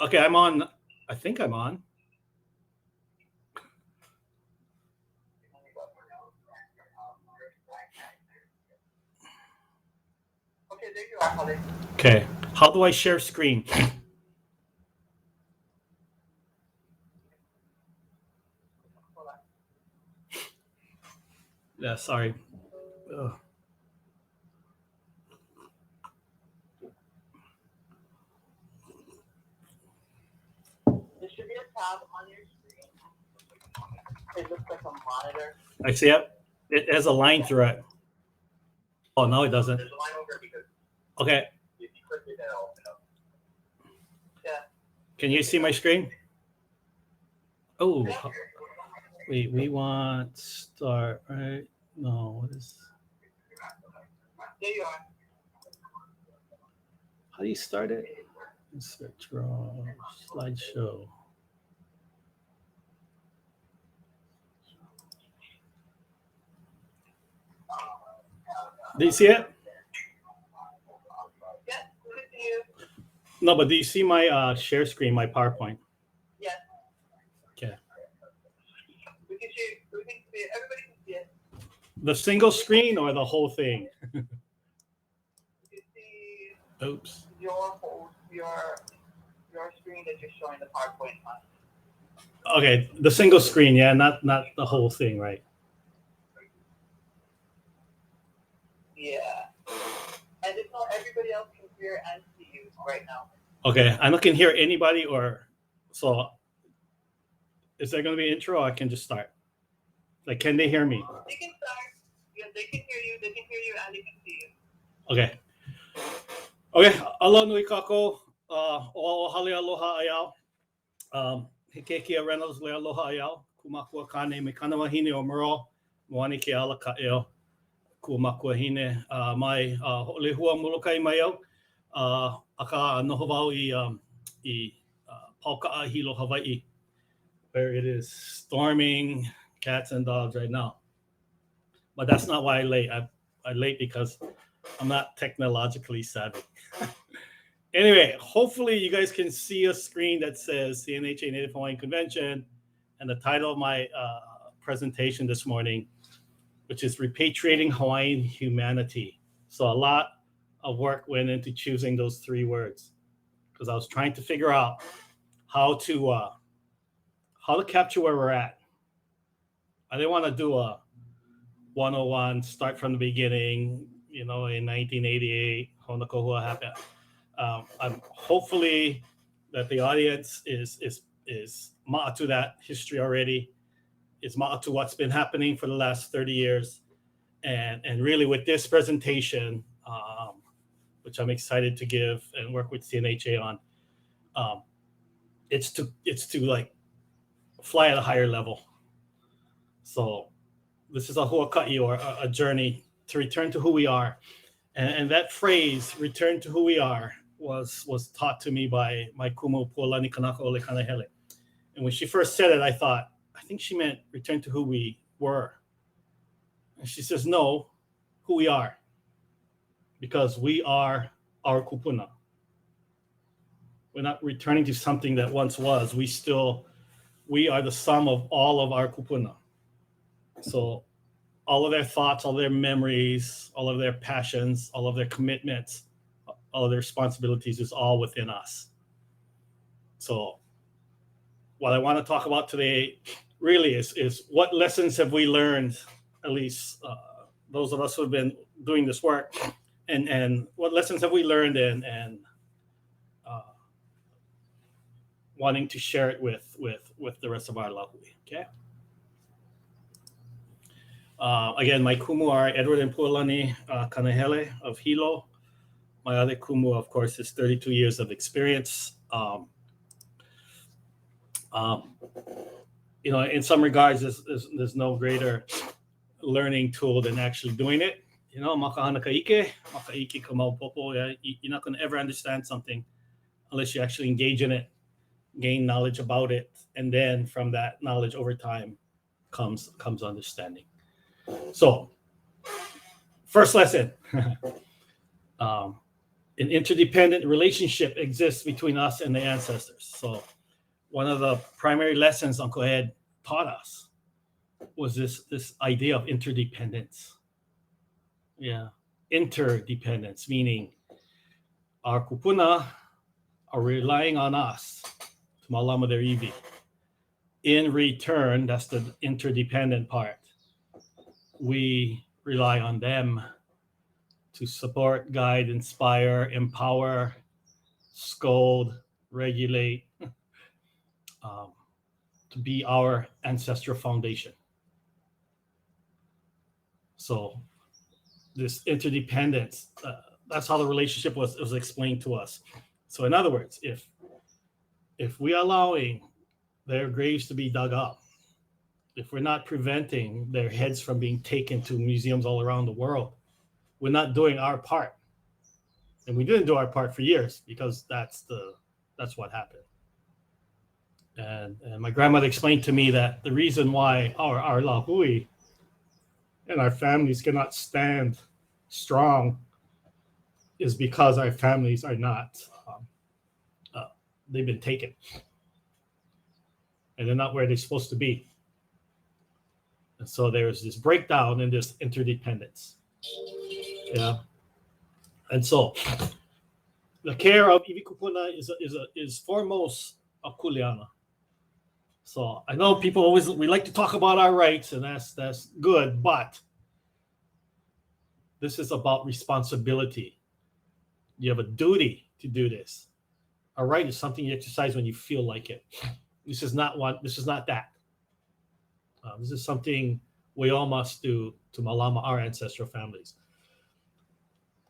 Okay, I'm on. I think I'm on. Okay, there you are, Holly. Okay, how do I share screen? Yeah, sorry. Ugh. There should be a tab on your screen. It looks like a monitor. I see it. It has a line through it. Oh, no, it doesn't. There's a line over because Okay. if you click it, it'll open up. Yeah. Can you see my screen? Oh, wait. We want start, right? No, what is? There you are. How do you start it? Insert draw slideshow. Do you see it? Yes, good to see you. No, but do you see my share screen, my PowerPoint? Yes. Okay. We can see it. Everybody can see it. The single screen or the whole thing? You can see Oops. your screen that you're showing the PowerPoint on. Okay, the single screen, yeah, not the whole thing, right? Yeah. And if not, everybody else can hear and see you right now. Okay, I don't can hear anybody or so. Is there going to be an intro or I can just start? Like, can they hear me? They can start. Yeah, they can hear you. They can hear you and they can see you. Okay. Okay. Aloha nui kako. O Halealoha Ayau. Hikekia Reynolds le Aloha Ayau. Kumakua kane me kanawahine o maro. Moani ke ala ka eo. Kumakua hine. Mai lehua mulukai mai au. Aka noho wau I Pauka'a Hilo Hawaii, where it is storming cats and dogs right now. But that's not why I late. I late because I'm not technologically savvy. Anyway, hopefully you guys can see a screen that says CNHA Native Hawaiian Convention and the title of my presentation this morning, which is Repatriating Hawaiian Humanity. So a lot of work went into choosing those three words because I was trying to figure out how to capture where we're at. I didn't want to do a 101, start from the beginning, in 1988, Honokohua happened. I'm hopefully that the audience is ma'a to that history already, is ma'a to what's been happening for the last 30 years. And really with this presentation, which I'm excited to give and work with CNHA on, it's to like fly at a higher level. So this is a huaka'i, or a journey to return to who we are. And that phrase, return to who we are, was taught to me by my kumu Pualani Kanaka Ole Kanahele. And when she first said it, I think she meant return to who we were. And she says, no, who we are. Because we are our kūpuna. We're not returning to something that once was. We are the sum of all of our kūpuna. So all of their thoughts, all of their memories, all of their passions, all of their commitments, all of their responsibilities is all within us. So what I want to talk about today really is what lessons have we learned, at least those of us who have been doing this work, and what lessons have we learned and wanting to share it with the rest of our lahui, okay? Again, my kumu are Edward and Pualani Kanahele of Hilo. My other kumu, of course, is 32 years of experience. In some regards, there's no greater learning tool than actually doing it. Makahana kaike, makaike kamau popo. You're not going to ever understand something unless you actually engage in it, gain knowledge about it, and then from that knowledge over time comes understanding. So, first lesson. an interdependent relationship exists between us and the ancestors. So one of the primary lessons Uncle Ed taught us was this idea of interdependence. Yeah, interdependence, meaning our kūpuna are relying on us to malama their iwi. In return, that's the interdependent part. We rely on them to support, guide, inspire, empower, scold, regulate, to be our ancestral foundation. So this interdependence, that's how the relationship was explained to us. So in other words, if we are allowing their graves to be dug up, if we're not preventing their heads from being taken to museums all around the world, we're not doing our part. And we didn't do our part for years because that's what happened. And my grandmother explained to me that the reason why our lahui and our families cannot stand strong is because our families are not, they've been taken. And they're not where they're supposed to be. And so there's this breakdown in this interdependence. Yeah. And so the care of Ibi Kupuna is foremost a kuleana. So I know people we like to talk about our rights, and that's good, but this is about responsibility. You have a duty to do this. A right is something you exercise when you feel like it. This is not that. This is something we all must do to malama our ancestral families.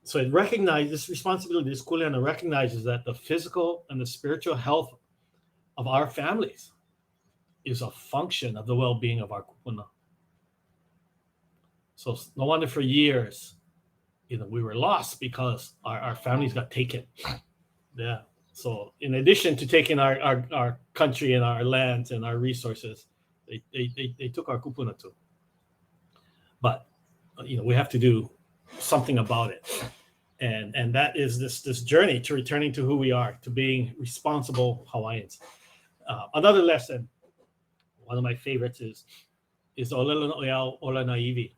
So it recognizes this responsibility. This kuleana recognizes that the physical and the spiritual health of our families is a function of the well-being of our kūpuna. So no wonder for years, we were lost because our families got taken. Yeah. So in addition to taking our country and our lands and our resources, they took our kūpuna too. But we have to do something about it. And that is this journey to returning to who we are, to being responsible Hawaiians. Another lesson, one of my favorites is Halealoha Ayau Ola Naivi.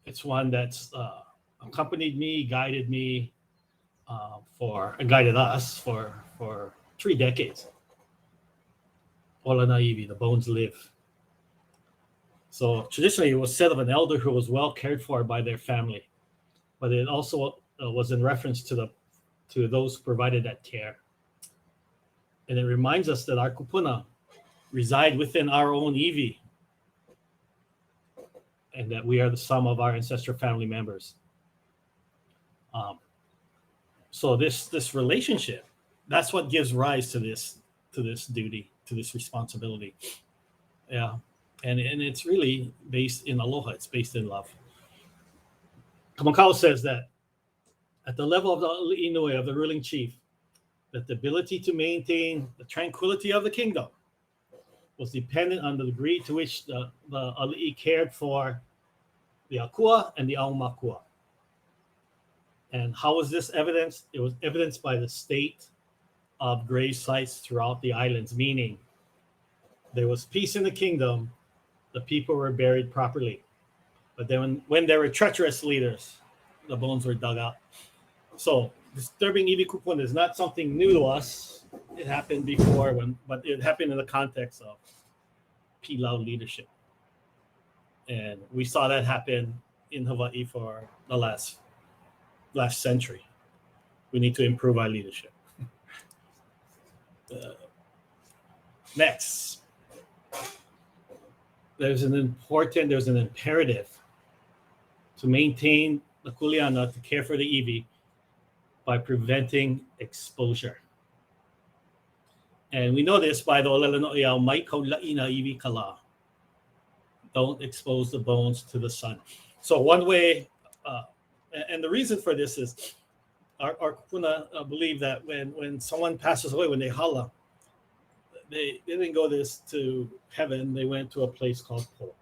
It's one that's accompanied me, guided me, guided us for 3 decades. Ola Naivi, the bones live. So traditionally, it was said of an elder who was well cared for by their family, but it also was in reference to those who provided that care. And it reminds us that our kūpuna reside within our own iwi, and that we are the sum of our ancestral family members. So this relationship, that's what gives rise to this duty, to this responsibility. Yeah. And it's really based in aloha. It's based in love. Kamakau says that at the level of the Inui, of the ruling chief, that the ability to maintain the tranquility of the kingdom was dependent on the degree to which the ali'i cared for the akua and the aumakua. And how was this evidenced? It was evidenced by the state of grave sites throughout the islands, meaning there was peace in the kingdom, the people were buried properly. But then when there were treacherous leaders, the bones were dug up. So disturbing Ibi Kupuna is not something new to us. It happened before, but it happened in the context of Pilau leadership. And we saw that happen in Hawaii for the last century. We need to improve our leadership. Next, there's an imperative to maintain the kuleana, to care for the iwi, by preventing exposure. And we know this by the Halealoha Ayau mai kaula'ina iwi kala. Don't expose the bones to the sun. So one way, and the reason for this is our kūpuna believe that when someone passes away, when they hala, they didn't go to heaven, they went to a place called Po.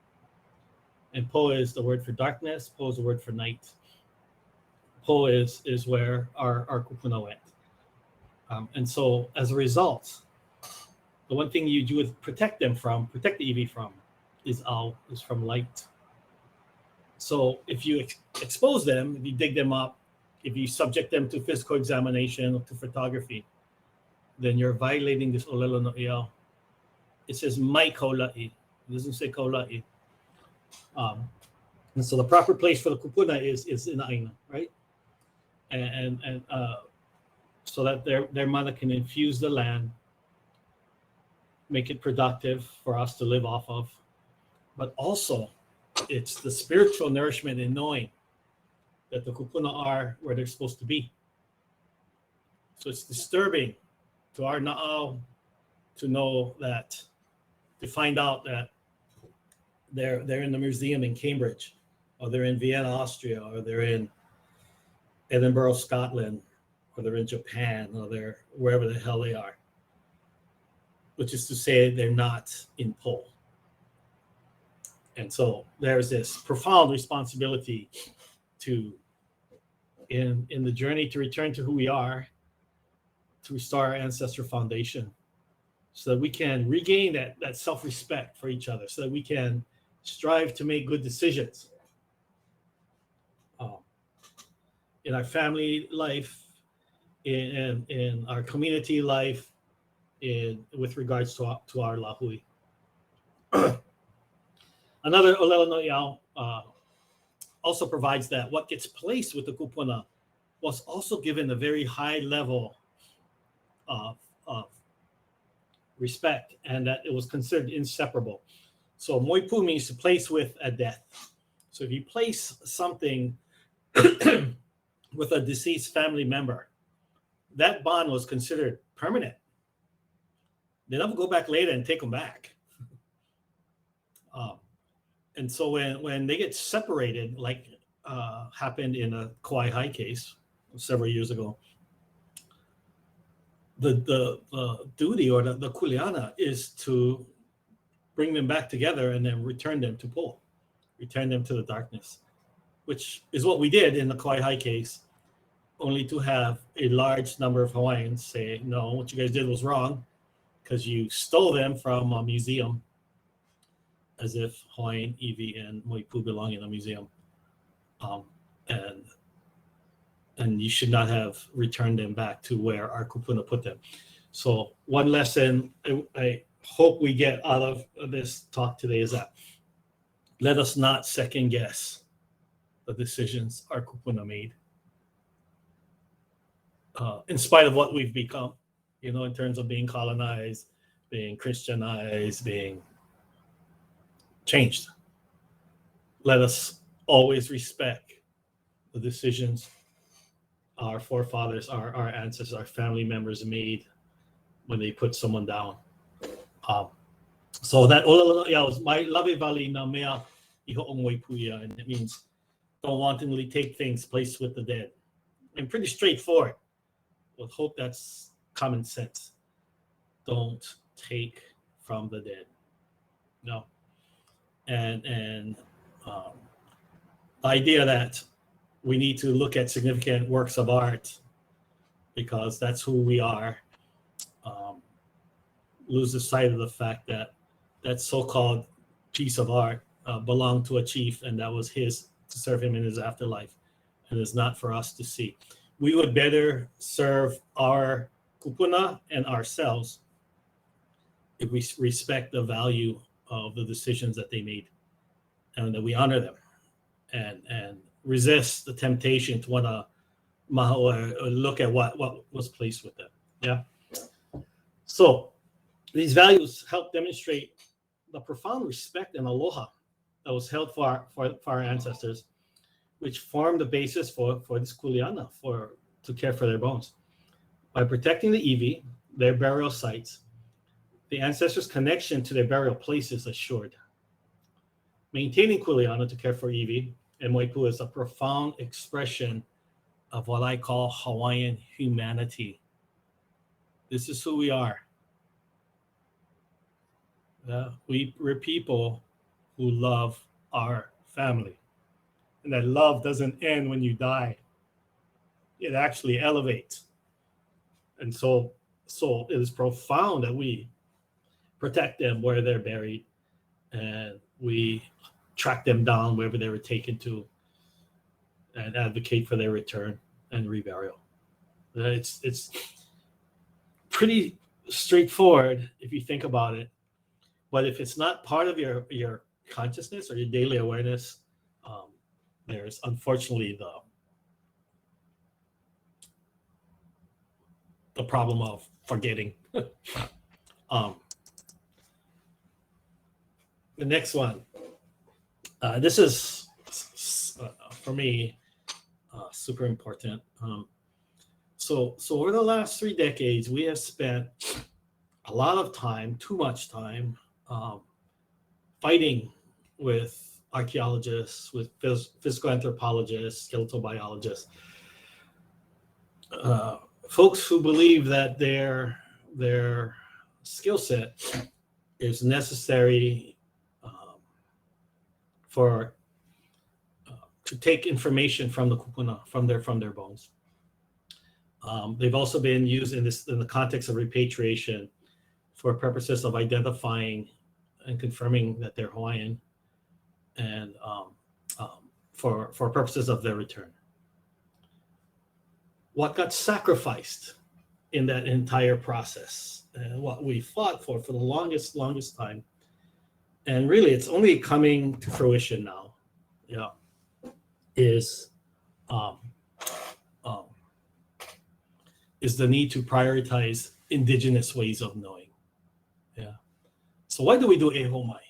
And Po is the word for darkness, Po is the word for night. Po is where our kūpuna went. And so as a result, the one thing you do is protect the Iwi from, is from light. So if you expose them, if you dig them up, if you subject them to physical examination or to photography, then you're violating this olelo no iau. It says mai kaula'i. It doesn't say kaula'i. And so the proper place for the kūpuna is in aina, right? And so that their mother can infuse the land, make it productive for us to live off of. But also, it's the spiritual nourishment in knowing that the kūpuna are where they're supposed to be. So it's disturbing to our na'au to know that, to find out that they're in the museum in Cambridge, or they're in Vienna, Austria, or they're in Edinburgh, Scotland, or they're in Japan, or they're wherever the hell they are. Which is to say, they're not in Po. And so there's this profound responsibility to, in the journey to return to who we are, to restore our ancestral foundation, so that we can regain that self-respect for each other, so that we can strive to make good decisions in our family life, in our community life, with regards to our lahui. Another olelo no iau also provides that what gets placed with the kūpuna was also given a very high level of respect, and that it was considered inseparable. So moepū means to place with at death. So if you place something with a deceased family member, that bond was considered permanent. They never go back later and take them back. And so when they get separated, like happened in a Kauai case several years ago, the duty or the kuleana is to bring them back together and then return them to Po, return them to the darkness, which is what we did in the Kauai case, only to have a large number of Hawaiians say, no, what you guys did was wrong because you stole them from a museum, as if Hawaiian, Iwi, and moepū belong in a museum. And you should not have returned them back to where our kūpuna put them. So one lesson I hope we get out of this talk today is that let us not second guess the decisions our kūpuna made. In spite of what we've become, in terms of being colonized, being Christianized, being changed. Let us always respect the decisions our forefathers, our ancestors, our family members made when they put someone down. So that was my lawe vali na mea I ho'o moepū, and it means don't wantonly take things placed with the dead. And pretty straightforward. With hope that's common sense. Don't take from the dead. No. And the idea that we need to look at significant works of art because that's who we are, loses sight of the fact that that so-called piece of art belonged to a chief, and that was his to serve him in his afterlife, and is not for us to see. We would better serve our kūpuna and ourselves if we respect the value of the decisions that they made, and that we honor them, and resist the temptation to want to maha or look at what was placed with them. Yeah. So these values help demonstrate the profound respect and aloha that was held for our ancestors, which formed the basis for this kuleana, to care for their bones. By protecting the Iwi, their burial sites, the ancestors' connection to their burial place is assured. Maintaining kuleana to care for Iwi and moepū is a profound expression of what I call Hawaiian humanity. This is who we are. We're people who love our family. And that love doesn't end when you die. it actually elevates. And so it is profound that we protect them where they're buried, and we track them down wherever they were taken to, and advocate for their return and reburial. It's pretty straightforward if you think about it, but if it's not part of your consciousness or your daily awareness, there's unfortunately the problem of forgetting. The next one, this is for me super important. So over the last 3 decades, we have spent a lot of time, too much time, fighting with archaeologists, with physical anthropologists, skeletal biologists, folks who believe that their skill set is necessary to take information from the kūpuna, from their bones. They've also been used in the context of repatriation for purposes of identifying and confirming that they're Hawaiian, and for purposes of their return. What got sacrificed in that entire process, and what we fought for the longest time, and really it's only coming to fruition now, is the need to prioritize indigenous ways of knowing. So why do we do ehomai?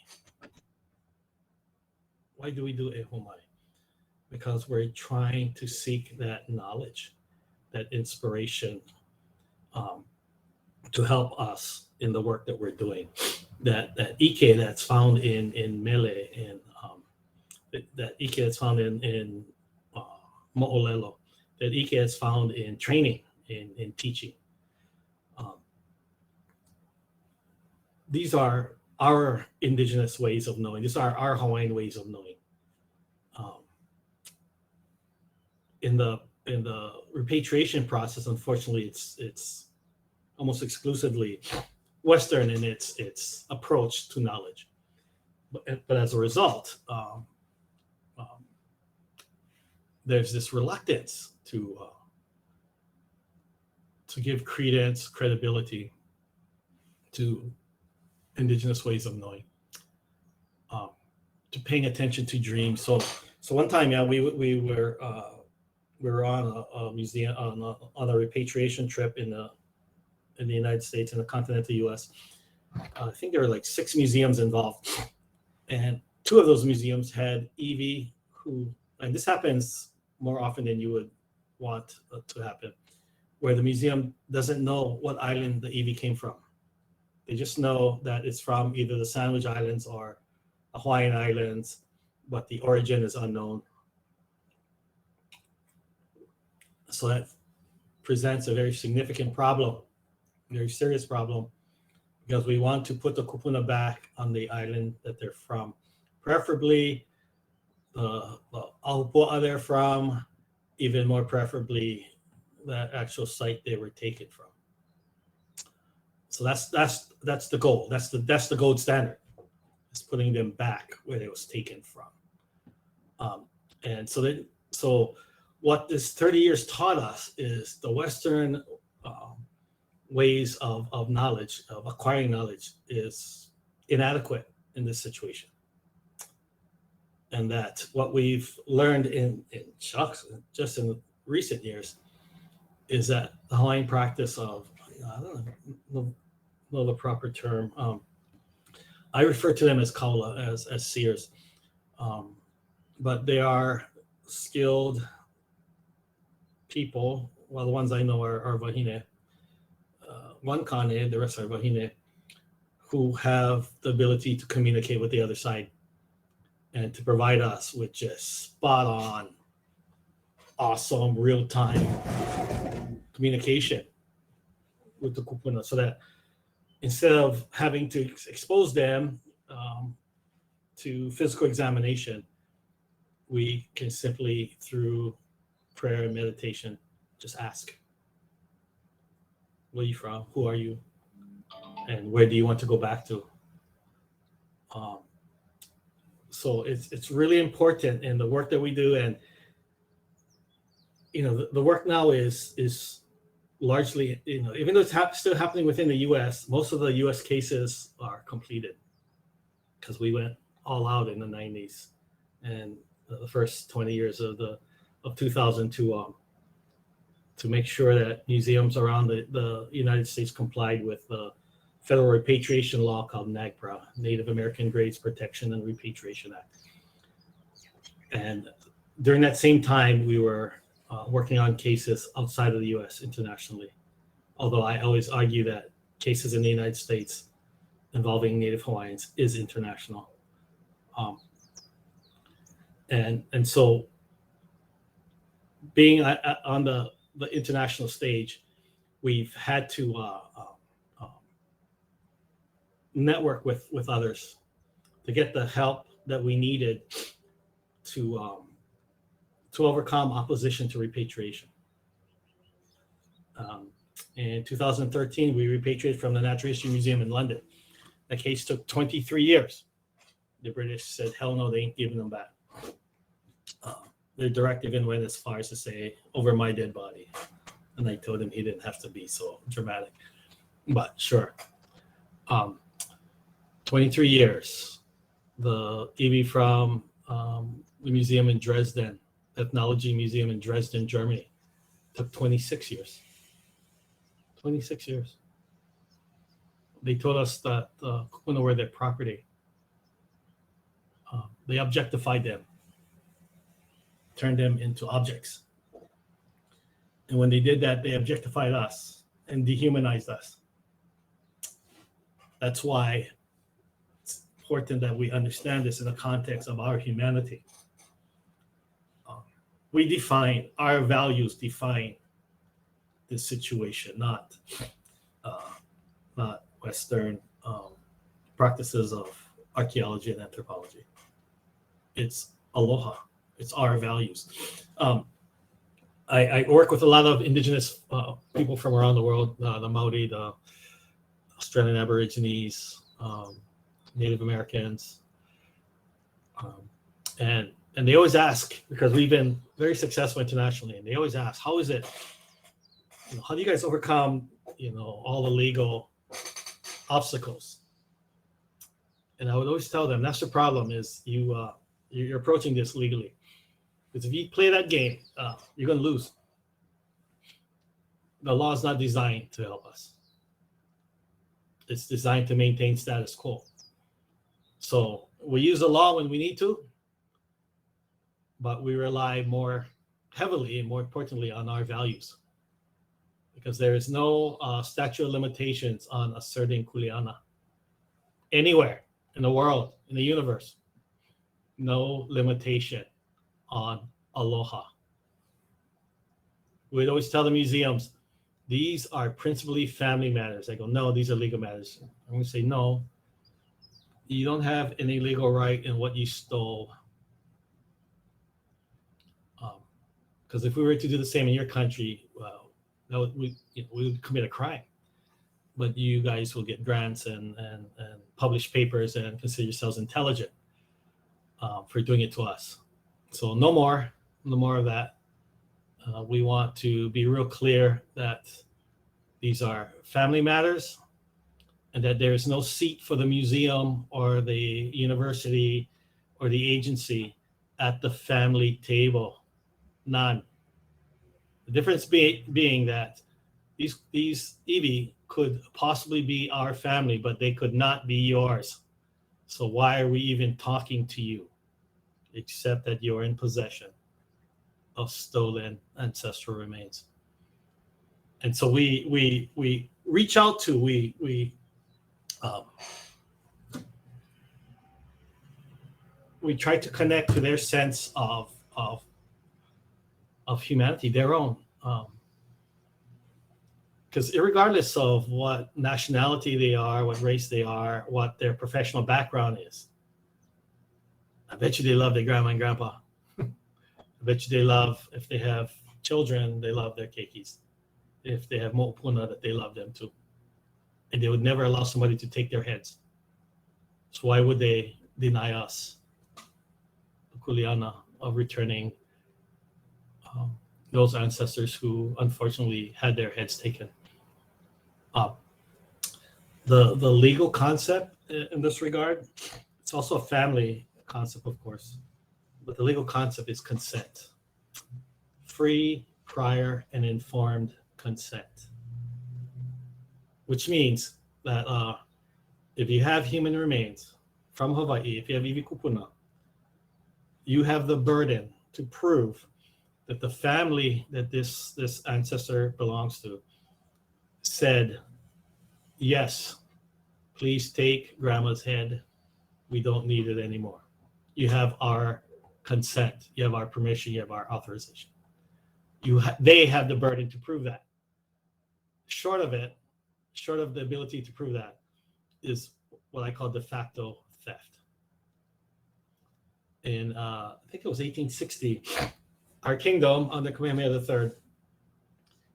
Why do we do ehomai? Because we're trying to seek that knowledge, that inspiration, to help us in the work that we're doing. That ike that's found in mele, and that ike that's found in mo'olelo, that ike that's found in training, in teaching. These are our indigenous ways of knowing. These are our Hawaiian ways of knowing. In the repatriation process, unfortunately, it's almost exclusively Western in its approach to knowledge. But as a result, there's this reluctance to give credibility to indigenous ways of knowing, to paying attention to dreams. So one time, we were on a museum on a repatriation trip in the United States, in the continental U.S. I think there were like 6 museums involved, and 2 of those museums had Iwi, and this happens more often than you would want to happen, where the museum doesn't know what island the Iwi came from. They just know that it's from either the Sandwich Islands or the Hawaiian Islands, but the origin is unknown. So that presents a very significant problem, very serious problem, because we want to put the kūpuna back on the island that they're from, preferably the aupua they're from, even more preferably that actual site they were taken from. So that's the goal. That's the gold standard. It's putting them back where they was taken from. And so what this 30 years taught us is the Western ways of knowledge, of acquiring knowledge, is inadequate in this situation. And that what we've learned in just in recent years, is that the Hawaiian practice of, I don't know the proper term. I refer to them as kaula, as seers, but they are skilled people. Well, the ones I know are wahine, one kane, the rest are wahine, who have the ability to communicate with the other side and to provide us with just spot on, awesome, real time communication with the kūpuna, so that instead of having to expose them to physical examination, we can simply, through prayer and meditation, just ask. Where are you from? Who are you? And where do you want to go back to? So it's really important in the work that we do. And the work now is largely, even though it's still happening within the U.S., most of the U.S. cases are completed because we went all out in the 90s and the first 20 years of 2000 to make sure that museums around the United States complied with the federal repatriation law called NAGPRA, Native American Graves Protection and Repatriation Act. And during that same time, we were working on cases outside of the U.S. internationally. Although I always argue that cases in the United States involving Native Hawaiians is international. And so being on the international stage, we've had to network with others to get the help that we needed to overcome opposition to repatriation. In 2013, we repatriated from the Natural History Museum in London. The case took 23 years. The British said, hell no, they ain't giving them back. Their directive even went as far as to say, over my dead body. And I told him he didn't have to be so dramatic. But sure. 23 years. The Iwi from the museum in Dresden, Ethnology Museum in Dresden, Germany, took 26 years. 26 years. They told us that kūpuna were their property. They objectified them, turned them into objects. And when they did that, they objectified us and dehumanized us. That's why it's important that we understand this in the context of our humanity. We define, our values define this situation, not Western practices of archaeology and anthropology. It's aloha. It's our values. I work with a lot of indigenous people from around the world, the Maori, the Australian Aborigines, Native Americans. And they always ask, because we've been very successful internationally, and they always ask, how is it, how do you guys overcome, all the legal obstacles? And I would always tell them, that's the problem, is you're approaching this legally. Because if you play that game, you're going to lose. The law is not designed to help us. It's designed to maintain status quo. So we use the law when we need to, but we rely more heavily and more importantly on our values. Because there is no statute of limitations on asserting kuleana. Anywhere in the world, in the universe, no limitation on aloha. We'd always tell the museums, these are principally family matters. I go, no, these are legal matters. I'm going to say, no, you don't have any legal right in what you stole. Because if we were to do the same in your country, well, we would commit a crime. But you guys will get grants and publish papers and consider yourselves intelligent for doing it to us. So no more of that. We want to be real clear that these are family matters and that there is no seat for the museum or the university or the agency at the family table. None. The difference being that these Iwi could possibly be our family, but they could not be yours. So why are we even talking to you? Except that you're in possession of stolen ancestral remains. And so we reach out to, we try to connect to their sense of humanity, their own. Because regardless of what nationality they are, what race they are, what their professional background is, I bet you they love their grandma and grandpa. I bet you they love if they have children, they love their keikis. If they have moepū, that they love them too. And they would never allow somebody to take their heads. So why would they deny us the kuleana of returning those ancestors who unfortunately had their heads taken? The legal concept in this regard, it's also a family concept, of course, but the legal concept is consent. Free, prior, and informed consent. Which means that if you have human remains from Hawaii, if you have Iwi Kupuna, you have the burden to prove that the family that this ancestor belongs to said, yes, please take grandma's head. We don't need it anymore. You have our consent. You have our permission. You have our authorization. They have the burden to prove that. Short of the ability to prove that, is what I call de facto theft. In I think it was 1860, our kingdom under Kamehameha III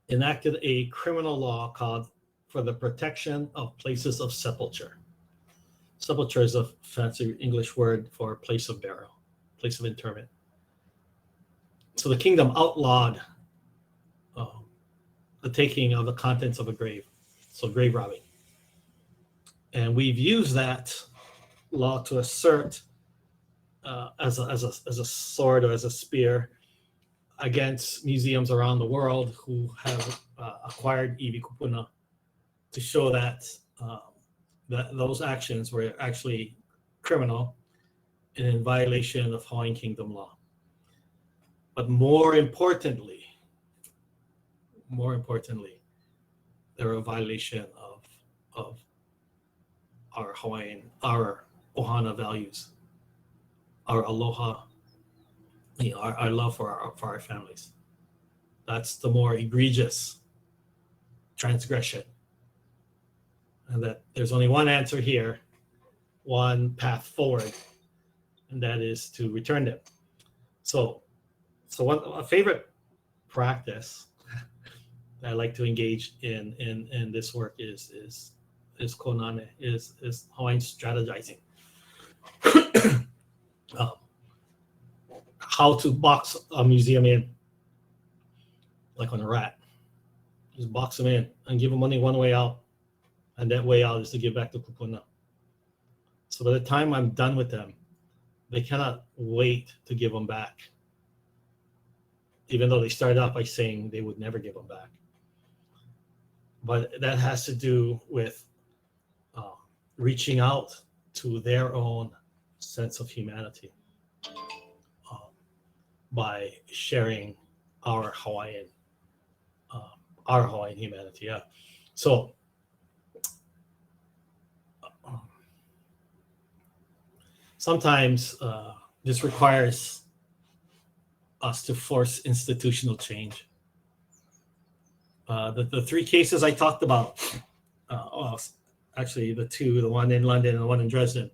enacted a criminal law called for the protection of places of sepulture. Sepulture is a fancy English word for place of burial, place of interment. So the kingdom outlawed the taking of the contents of a grave, so grave robbing. And we've used that law to assert as a sword or as a spear against museums around the world who have acquired Iwi Kupuna, to show that those actions were actually criminal and in violation of Hawaiian Kingdom law. But more importantly, they're a violation of our Hawaiian, our ohana values, our aloha, our love for our families. That's the more egregious transgression. And that there's only one answer here, one path forward, and that is to return them. So a favorite practice that I like to engage in this work is konane, is Hawaiian strategizing. How to box a museum in, like on a rat. Just box them in and give them money one way out, and that way out is to give back to kūpuna. So by the time I'm done with them, they cannot wait to give them back, even though they started out by saying they would never give them back. But that has to do with reaching out to their own sense of humanity by sharing our Hawaiian humanity. Yeah. So sometimes this requires us to force institutional change. The three cases I talked about, actually the one in London and the one in Dresden.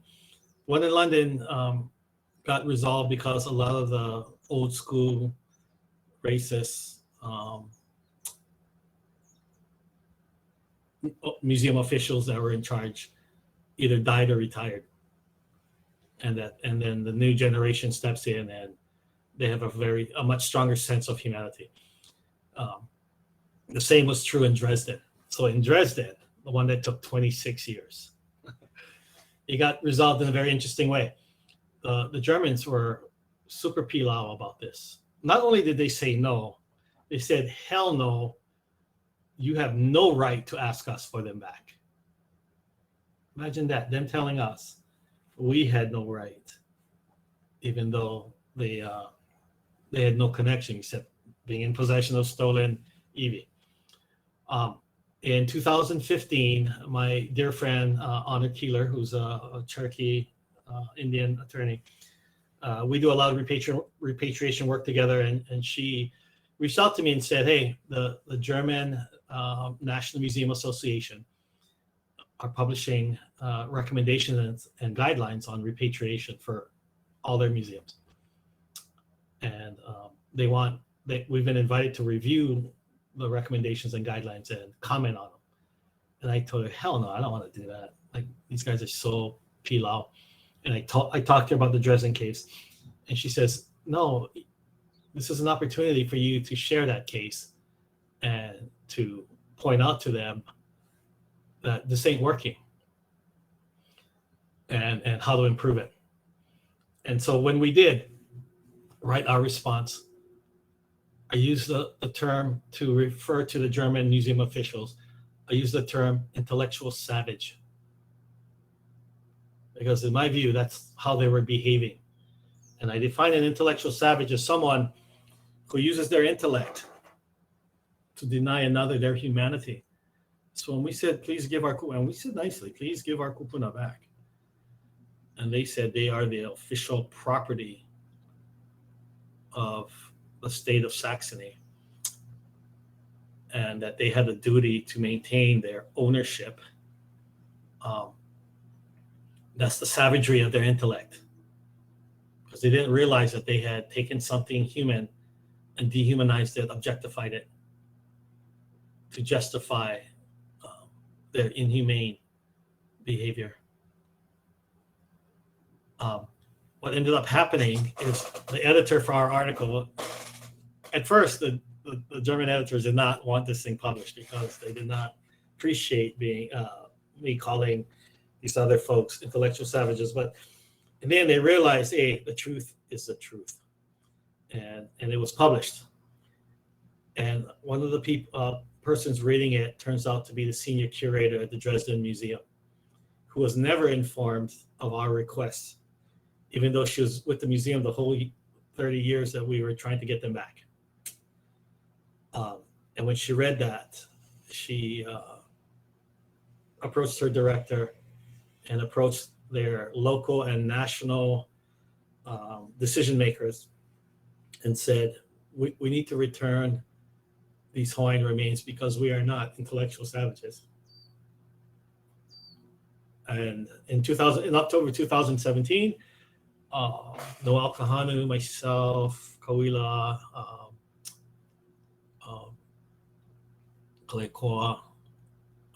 One in London got resolved because a lot of the old school racist museum officials that were in charge either died or retired. And then the new generation steps in and they have a much stronger sense of humanity. The same was true in Dresden. So in Dresden, the one that took 26 years, it got resolved in a very interesting way. The Germans were super pilau about this. Not only did they say no, they said, hell no, you have no right to ask us for them back. Imagine that, them telling us we had no right, even though they had no connection except being in possession of stolen Iwi. In 2015, my dear friend, Honor Keeler, who's a Cherokee Indian attorney, we do a lot of repatriation work together, and she reached out to me and said, hey, the German National Museum Association are publishing recommendations and guidelines on repatriation for all their museums. And they want we've been invited to review the recommendations and guidelines and comment on them. And I told her, hell no, I don't want to do that. Like, these guys are so pilau. And I talked to her about the Dresden case, and she says, no, this is an opportunity for you to share that case and to point out to them that this ain't working and how to improve it. And so when we did write our response, I used the term to refer to the German museum officials. I used the term intellectual savage, because in my view, that's how they were behaving. And I define an intellectual savage as someone who uses their intellect to deny another their humanity. So when we said, please give our kūpuna, and we said nicely, please give our kūpuna back. And they said they are the official property of the state of Saxony, and that they had a duty to maintain their ownership. That's the savagery of their intellect, because they didn't realize that they had taken something human and dehumanized it, objectified it, to justify their inhumane behavior. What ended up happening is the editor for our article, at first, the German editors did not want this thing published because they did not appreciate being me calling these other folks intellectual savages. But and then they realized, hey, the truth is the truth, and it was published. And one of the persons reading it turns out to be the senior curator at the Dresden Museum, who was never informed of our request, even though she was with the museum the whole 30 years that we were trying to get them back. And when she read that, she approached her director and approached their local and national decision makers and said, we need to return these Hawaiian remains because we are not intellectual savages. And in October 2017, Noel Kahanu, myself, Kawila, Kalekoa,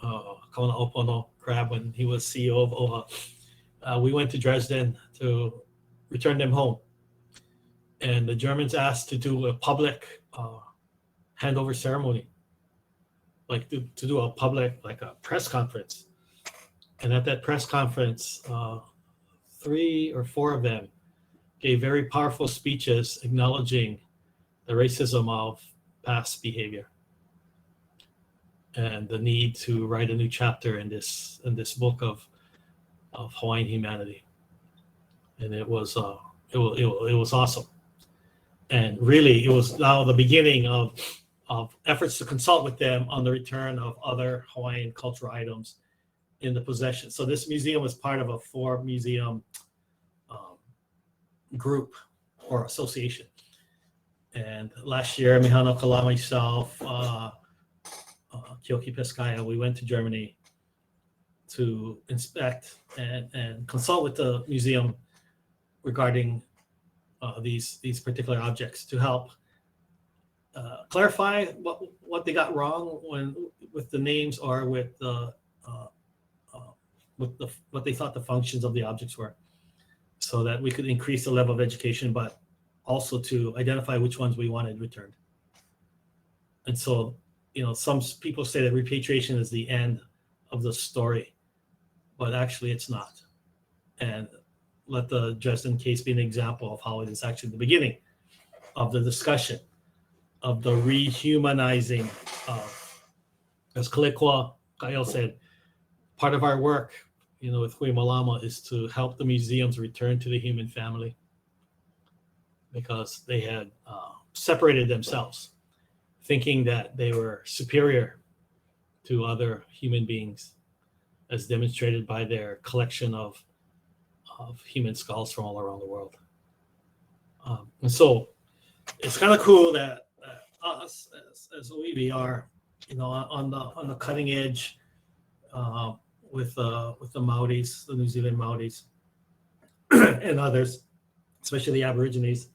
Kauna Opono Crab, when he was CEO of OHA, we went to Dresden to return them home. And the Germans asked to do a public handover ceremony, like to do a public, like a press conference. And at that press conference, 3 or 4 of them gave very powerful speeches acknowledging the racism of past behavior and the need to write a new chapter in this book of Hawaiian humanity. And it was awesome. And really, it was now the beginning of efforts to consult with them on the return of other Hawaiian cultural items in the possession. So this museum was part of a 4-museum group or association. And last year, Mihano Kala, myself, Kyoki Peskaya, we went to Germany to inspect and consult with the museum regarding these particular objects to help clarify what they got wrong with the names or with what they thought the functions of the objects were, so that we could increase the level of education, but also to identify which ones we wanted returned. And so, some people say that repatriation is the end of the story, but actually it's not. And let the Dresden case be an example of how it is actually the beginning of the discussion of the rehumanizing of, as Kalekua Kael said, part of our work, with Hui Malama is to help the museums return to the human family, because they had separated themselves, thinking that they were superior to other human beings, as demonstrated by their collection of human skulls from all around the world. And so it's kind of cool that us as Iwi are, on the cutting edge with the Maoris, the New Zealand Maoris, and others, especially the Aborigines,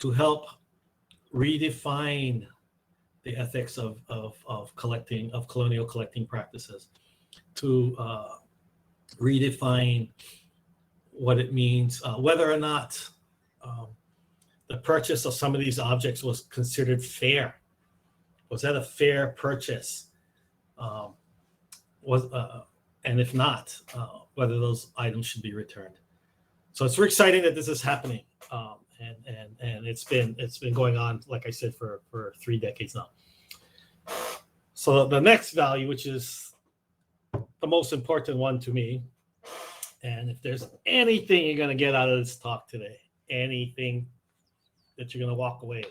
to help redefine the ethics of colonial collecting practices, to redefine what it means, whether or not the purchase of some of these objects was considered fair. Was that a fair purchase? And if not, whether those items should be returned. So it's very exciting that this is happening, and it's been going on, like I said, for 3 decades now. So the next value, which is the most important one to me, and if there's anything you're going to get out of this talk today, anything that you're going to walk away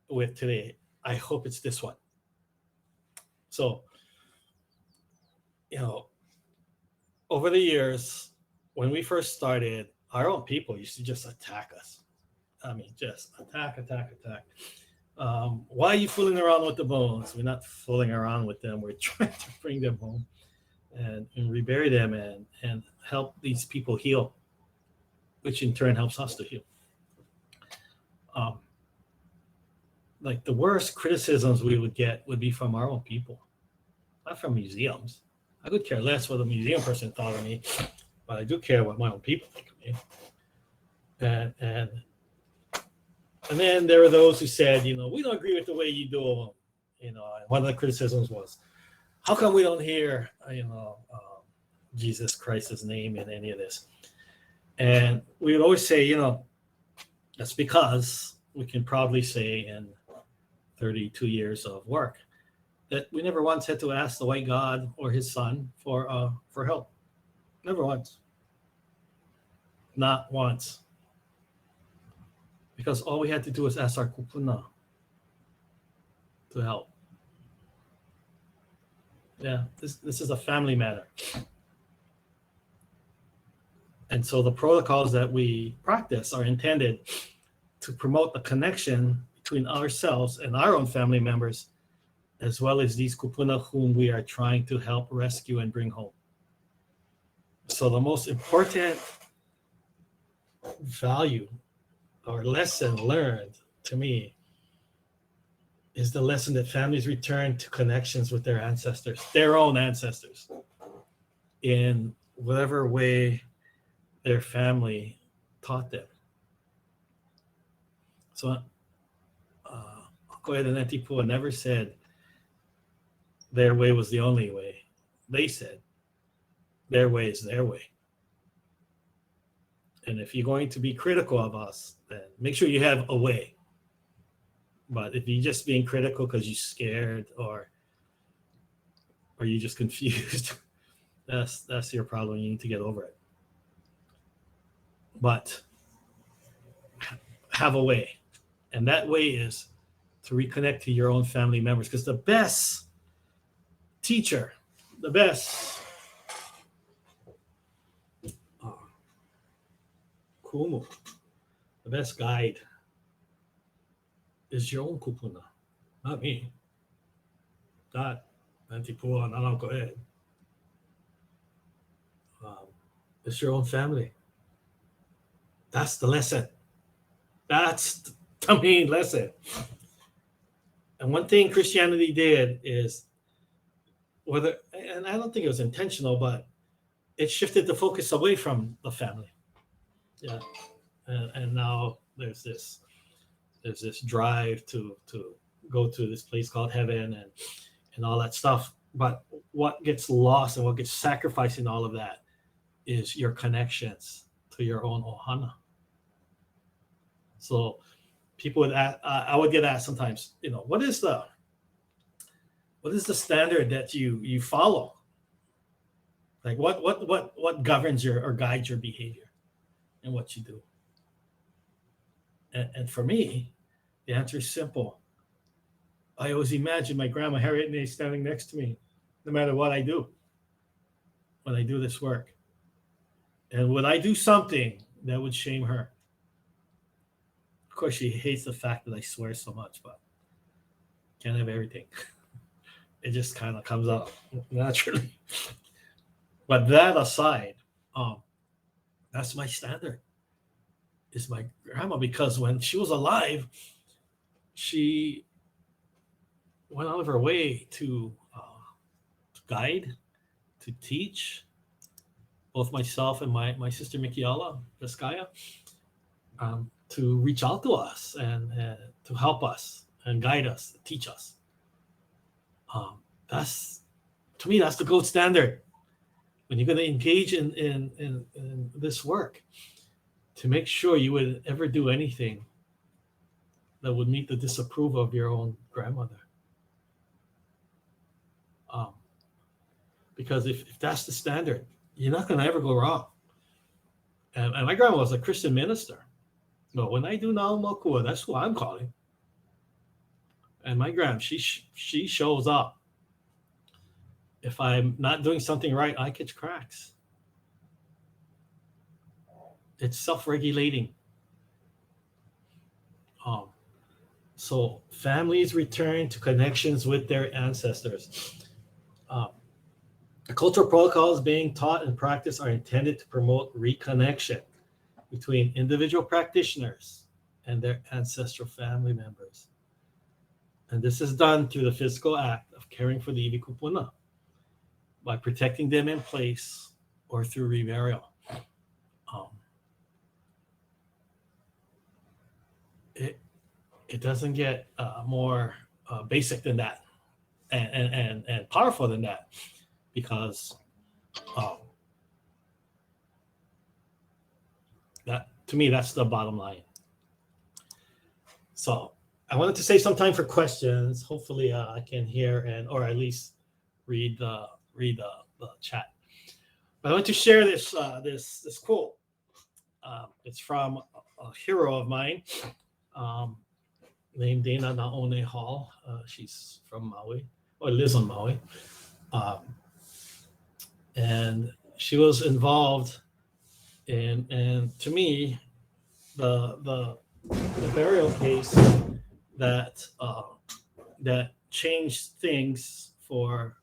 with today, I hope it's this one. So, over the years, when we first started, our own people used to just attack us. I mean, just attack. Why are you fooling around with the bones? We're not fooling around with them. We're trying to bring them home and rebury them and help these people heal, which in turn helps us to heal. Like the worst criticisms we would get would be from our own people, not from museums. I could care less what a museum person thought of me, but I do care what my own people think of me. And then there were those who said, we don't agree with the way you do them. And one of the criticisms was, how come we don't hear, Jesus Christ's name in any of this? And we would always say, that's because we can probably say in 32 years of work that we never once had to ask the white God or his son for help. Never once. Not once. Because all we had to do was ask our kūpuna to help. Yeah, this is a family matter. And so the protocols that we practice are intended to promote the connection between ourselves and our own family members, as well as these kūpuna whom we are trying to help rescue and bring home. So the most important value or lesson learned to me is the lesson that families return to connections with their ancestors, their own ancestors, in whatever way their family taught them. So Koe the Netipua never said their way was the only way. They said their way is their way. And if you're going to be critical of us, then make sure you have a way. But if you're just being critical because you're scared or you're just confused, that's your problem. You need to get over it. But have a way. And that way is to reconnect to your own family members. Because the best teacher, the best kumu, the best guide is your own kūpuna, not me. Not Antipua, not Uncle Ed. It's your own family. That's the lesson. That's the main lesson. And one thing Christianity did is, and I don't think it was intentional, but it shifted the focus away from the family. Yeah, and now there's this drive to go to this place called heaven and all that stuff. But what gets lost and what gets sacrificed in all of that is your connections to your own ohana. So people would I would get asked sometimes, what is the standard that you follow? Like what governs or guides your behavior and what you do? And for me, the answer is simple. I always imagine my grandma Harriet May standing next to me, no matter what I do, when I do this work. And would I do something that would shame her? Of course, she hates the fact that I swear so much, but can't have everything. It just kind of comes out naturally. But that aside, that's my standard. is my grandma, because when she was alive, she went out of her way to guide, to teach both myself and my sister Mikiala Vizcaya, to reach out to us and to help us and guide us, teach us. That's, to me, that's the gold standard when you're going to engage in this work, to make sure you would ever do anything that would meet the disapproval of your own grandmother. Because if that's the standard, you're not going to ever go wrong. And my grandma was a Christian minister. But when I do now moepū, that's who I'm calling. And my grandma, she shows up. If I'm not doing something right, I catch cracks. It's self-regulating. So families return to connections with their ancestors. The cultural protocols being taught and practiced are intended to promote reconnection between individual practitioners and their ancestral family members. And this is done through the physical act of caring for the Iwi Kupuna, by protecting them in place or through reburial. It doesn't get more basic than that and powerful than that, because that, to me, that's the bottom line. So I wanted to save some time for questions. Hopefully I can hear or at least read the chat. But I want to share this quote. It's from a hero of mine, named Dana Naone Hall. She's from Maui, or lives on Maui. And she was involved in, and to me, the burial case that changed things for,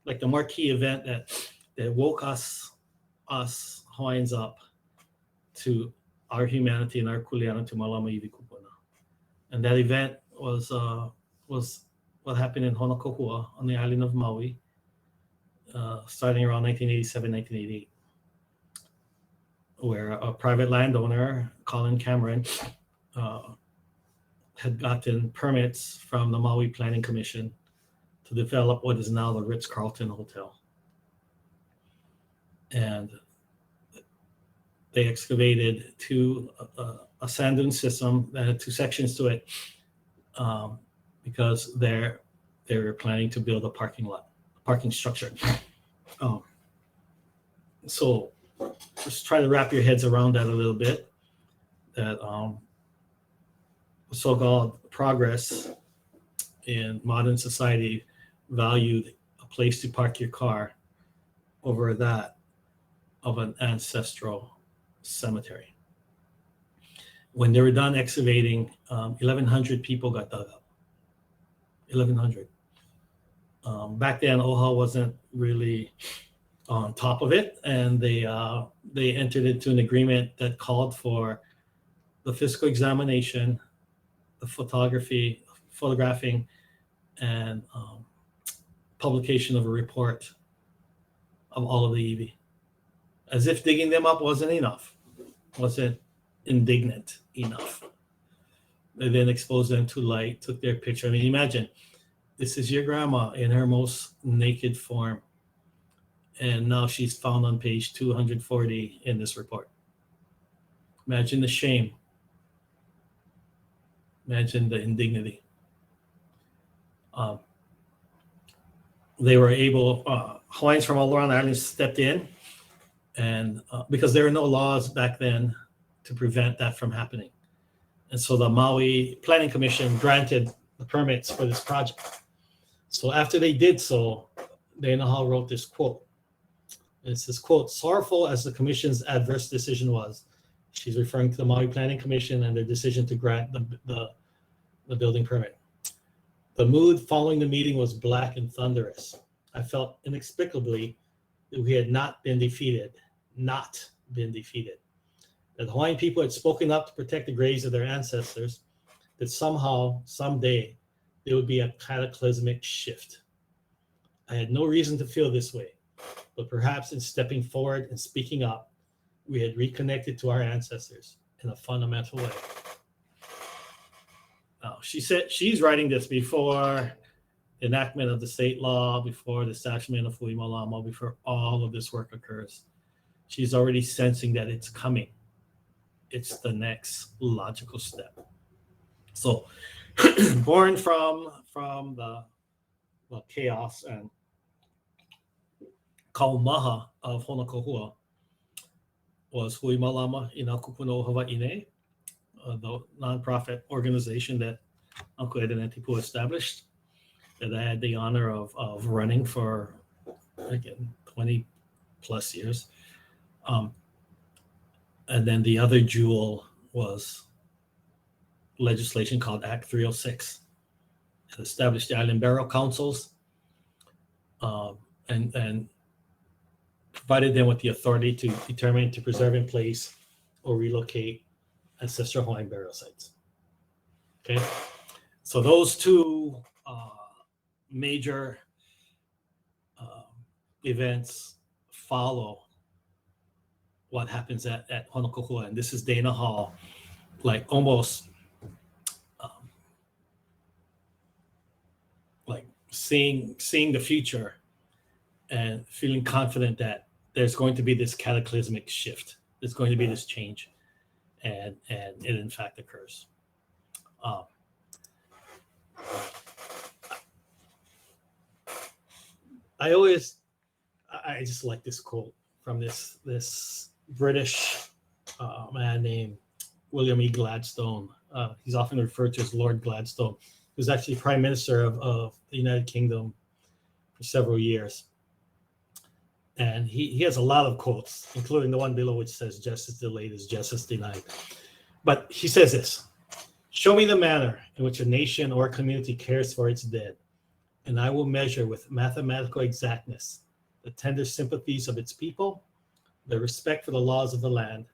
like the marquee event that woke us Hawaiians up to our humanity and our kuleana to lama Iwi Kupuna. And that event was what happened in Honokohua on the island of Maui, starting around 1987, 1988, where a private landowner, Colin Cameron, had gotten permits from the Maui Planning Commission to develop what is now the Ritz-Carlton Hotel. And they excavated a sand dune system that had two sections to it, because they were planning to build a parking structure. So just try to wrap your heads around that a little bit, that so-called progress in modern society valued a place to park your car over that of an ancestral cemetery. When they were done excavating, 1,100 people got dug up. 1,100. Back then, OHA wasn't really on top of it, and they entered into an agreement that called for the physical examination, the photographing, and publication of a report of all of the Iwi. As if digging them up wasn't enough, wasn't indignant enough. They then exposed them to light, took their picture. I mean, imagine, this is your grandma in her most naked form, and now she's found on page 240 in this report. Imagine the shame. Imagine the indignity. They were able, Hawaiians from all around the island stepped in, and because there were no laws back then to prevent that from happening. And so the Maui Planning Commission granted the permits for this project. So after they did so, Dana Hall wrote this quote. It's this quote: "Sorrowful as the commission's adverse decision was," she's referring to the Maui Planning Commission and their decision to grant the building permit, "the mood following the meeting was black and thunderous. I felt inexplicably that we had not been defeated. that Hawaiian people had spoken up to protect the graves of their ancestors, that somehow, someday, there would be a cataclysmic shift. I had no reason to feel this way, but perhaps in stepping forward and speaking up, we had reconnected to our ancestors in a fundamental way. Now, she said she's writing this before enactment of the state law, before the establishment of Fuima Lama, before all of this work occurs. She's already sensing that it's coming. It's the next logical step. So, born from the chaos and kaumaha of Honokohua was Fuima Lama Ina Kupuna Hawaii, the nonprofit organization that Uncle Ed and Auntie Pua established, that I had the honor of running for, again, 20 plus years. And then the other jewel was legislation called Act 306. It established the Island Burial Councils and provided them with the authority to determine, to preserve in place or relocate ancestral Hawaiian burial sites. Okay, so those two major events follow what happens at Honokohua, and this is Dana Hall, like almost like seeing the future and feeling confident that there's going to be this cataclysmic shift. There's going to be this change, and it in fact occurs. I just like this quote from this British man named William E. Gladstone. He's often referred to as Lord Gladstone. He was actually Prime Minister of the United Kingdom for several years. And he has a lot of quotes, including the one below which says, "Justice delayed is justice denied." But he says this: "Show me the manner in which a nation or a community cares for its dead, and I will measure with mathematical exactness the tender sympathies of its people, their respect for the laws of the land,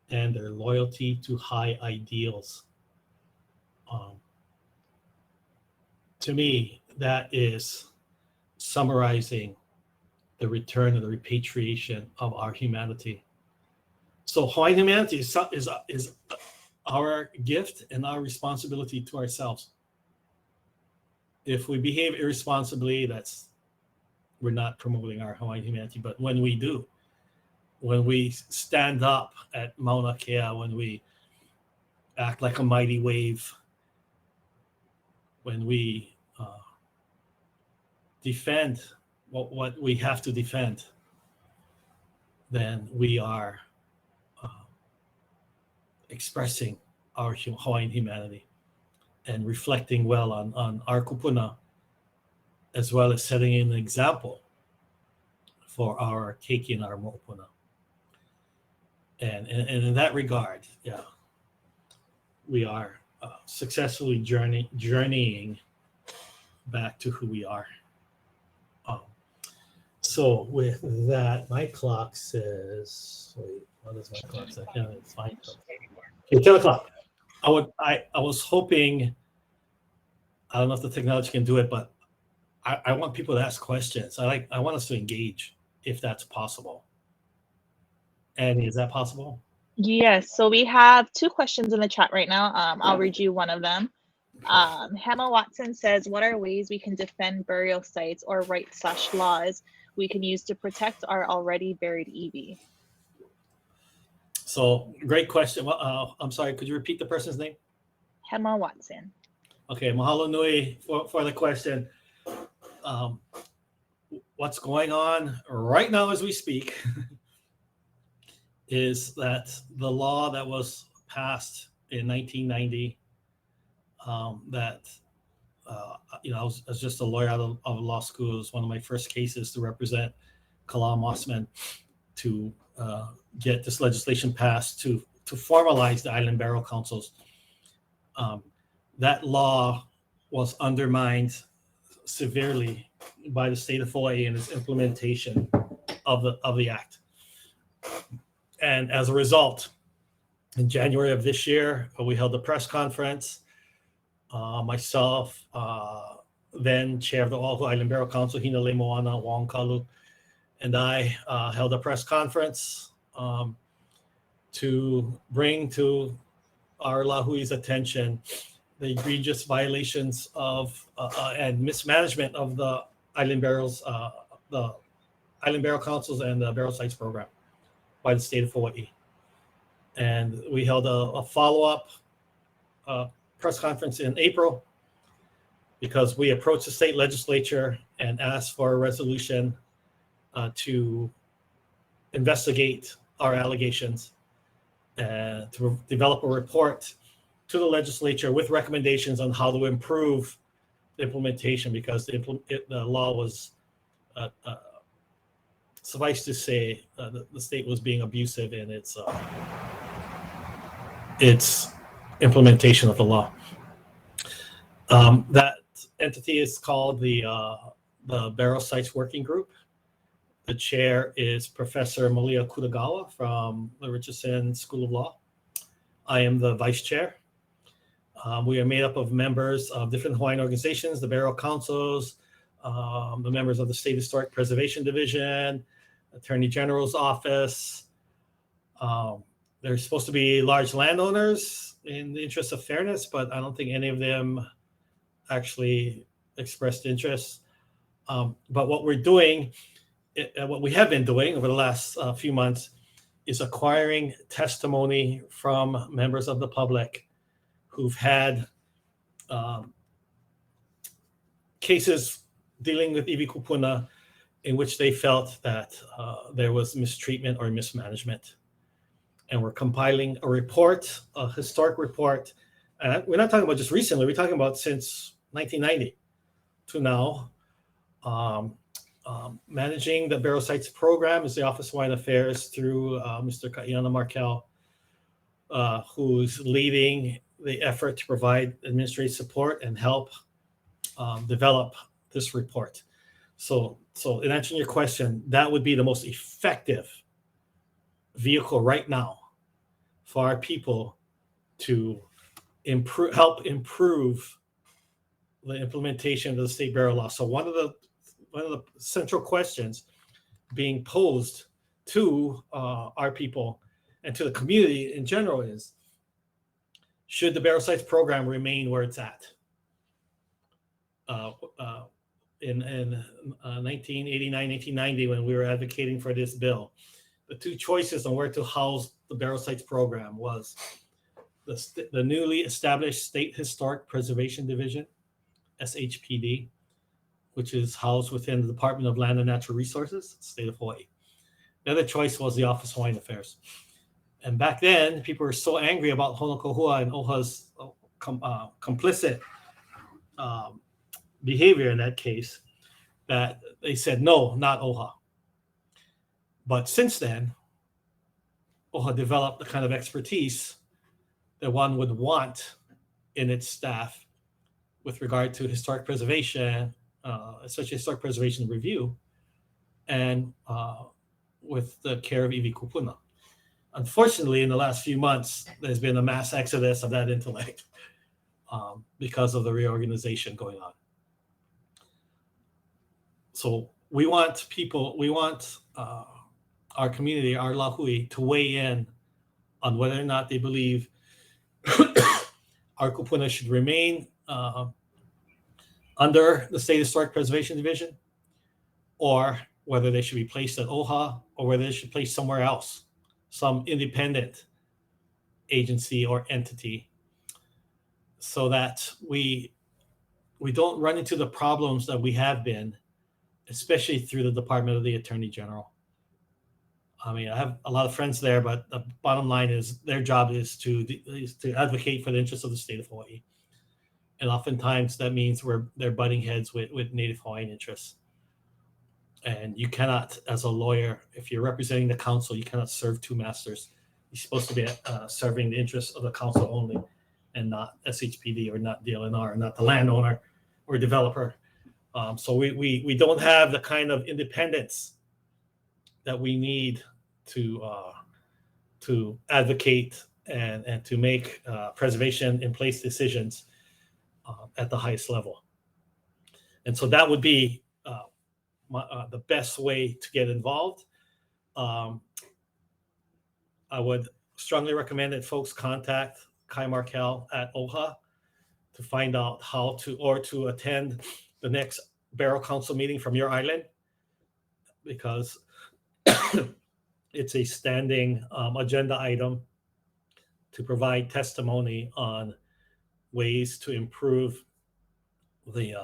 and their loyalty to high ideals." To me, that is summarizing the return of the repatriation of our humanity. So Hawaiian humanity is our gift and our responsibility to ourselves. If we behave irresponsibly, we're not promoting our Hawaiian humanity. But when we do, when we stand up at Mauna Kea, when we act like a mighty wave, when we defend what we have to defend, then we are expressing our Hawaiian humanity and reflecting well on our kūpuna, as well as setting an example for our keiki and our moepū. And in that regard, yeah, we are successfully journeying back to who we are. So with that, my clock says, wait, what is my clock say? I can't find it. Okay, 10 o'clock. I was hoping, I don't know if the technology can do it, but I want people to ask questions. I want us to engage if that's possible. Annie, is that possible? Yes, so we have 2 questions in the chat right now. I'll read you one of them. Hema Watson says, what are ways we can defend burial sites or rights/laws we can use to protect our already buried Ibi? So great question. Well, I'm sorry, could you repeat the person's name? Hema Watson. Okay, mahalo nui for the question. What's going on right now as we speak is that the law that was passed in 1990, I was just a lawyer out of law school. It was one of my first cases to represent Kala Mossman to get this legislation passed to formalize the Island Burial Councils. That law was undermined severely by the state of Hawaii in its implementation of the act. And as a result, In January of this year, we held a press conference. Myself, then chair of the Oahu Island Burial Council, Hina Le Moana Wong Kalu, and I held a press conference to bring to our Lahui's attention the egregious violations of and mismanagement of the Island Burials, the Island Burial Councils and the Burial Sites Program by the state of Hawaii. And we held a follow-up press conference in April because we approached the state legislature and asked for a resolution to investigate our allegations and to develop a report to the legislature with recommendations on how to improve the implementation, because the law was, suffice to say, the state was being abusive in its implementation of the law. That entity is called the Burial Sites Working Group. The chair is Professor Malia Kutagawa from the Richardson School of Law. I am the vice chair. We are made up of members of different Hawaiian organizations, the burial councils, the members of the State Historic Preservation Division, Attorney General's office. There's supposed to be large landowners in the interest of fairness, but I don't think any of them actually expressed interest. But what we're doing, what we have been doing over the last few months, is acquiring testimony from members of the public who've had cases dealing with Iwi Kupuna in which they felt that there was mistreatment or mismanagement. And we're compiling a report, a historic report. And we're not talking about just recently, we're talking about since 1990 to now. Managing the Burial Sites Program is the Office of Hawaiian Affairs through Mr. Kaiana Markel, who's leading the effort to provide administrative support and help develop this report. So in answering your question, that would be the most effective vehicle right now for our people to help improve the implementation of the state burial law. So one of the central questions being posed to our people and to the community in general is, should the Burial Sites Program remain where it's at? In 1989, 1990, when we were advocating for this bill, the two choices on where to house the Burial Sites Program was the newly established State Historic Preservation Division, SHPD, which is housed within the Department of Land and Natural Resources, state of Hawaii. The other choice was the Office of Hawaiian Affairs. And back then, people were so angry about Honokohua and OHA's complicit behavior in that case that they said, no, not OHA. But since then, OHA developed the kind of expertise that one would want in its staff with regard to historic preservation, especially historic preservation review, and with the Care of Ibi Kupuna. Unfortunately, in the last few months, there's been a mass exodus of that intellect because of the reorganization going on. So we want our community, our Lahui, to weigh in on whether or not they believe our kupuna should remain under the State Historic Preservation Division, or whether they should be placed at OHA, or whether they should be placed somewhere else, some independent agency or entity, so that we don't run into the problems that we have been, especially through the Department of the Attorney General. I mean, I have a lot of friends there, but the bottom line is their job is to advocate for the interests of the state of Hawaii. And oftentimes that means they're butting heads with Native Hawaiian interests. And you cannot, as a lawyer, if you're representing the council, you cannot serve two masters. You're supposed to be serving the interests of the council only, and not SHPD or not DLNR, or not the landowner or developer. So we don't have the kind of independence that we need to advocate and to make preservation in place decisions at the highest level. And so that would be the best way to get involved. I would strongly recommend that folks contact Kai Markel at OHA to find out how to attend the next Burial Council meeting from your island, because it's a standing agenda item to provide testimony on ways to improve the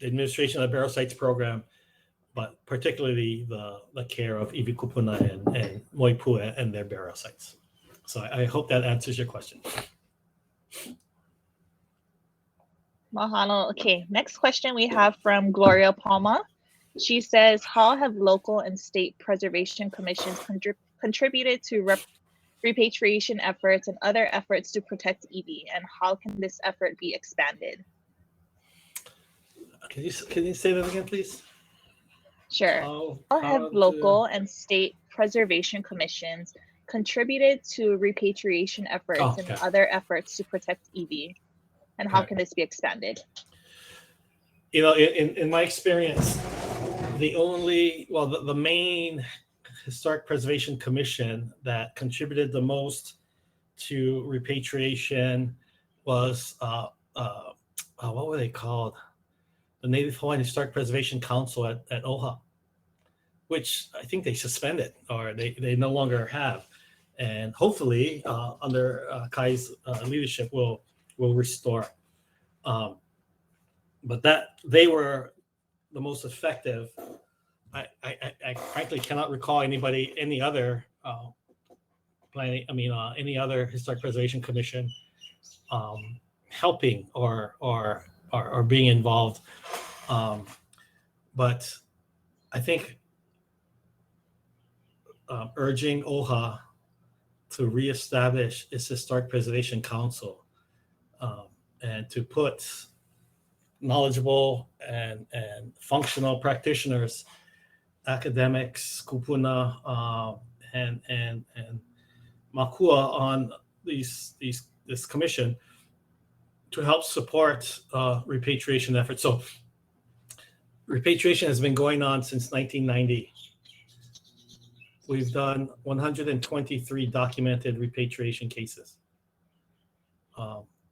administration of the burial sites program, but particularly the care of Ibi Kupuna and moepū and their burial sites. So I hope that answers your question. Mahalo. Okay, next question we have from Gloria Palma. She says, how have local and state preservation commissions contributed to repatriation efforts and other efforts to protect Ibi, and how can this effort be expanded? Can you say that again, please? Sure. How have local and state preservation commissions contributed to repatriation efforts and other efforts to protect Ibi, and how can this be expanded? In my experience, the main historic preservation commission that contributed the most to repatriation was what were they called? The Native Hawaiian Historic Preservation Council at OHA, which I think they suspended or they no longer have, and hopefully under Kai's leadership will restore. But that they were the most effective. I frankly cannot recall any other any other historic preservation commission helping or being involved. But I think urging OHA to reestablish its historic preservation council and to put knowledgeable and functional practitioners, academics, kūpuna, and makua on this commission to help support repatriation efforts. So repatriation has been going on since 1990. We've done 123 documented repatriation cases,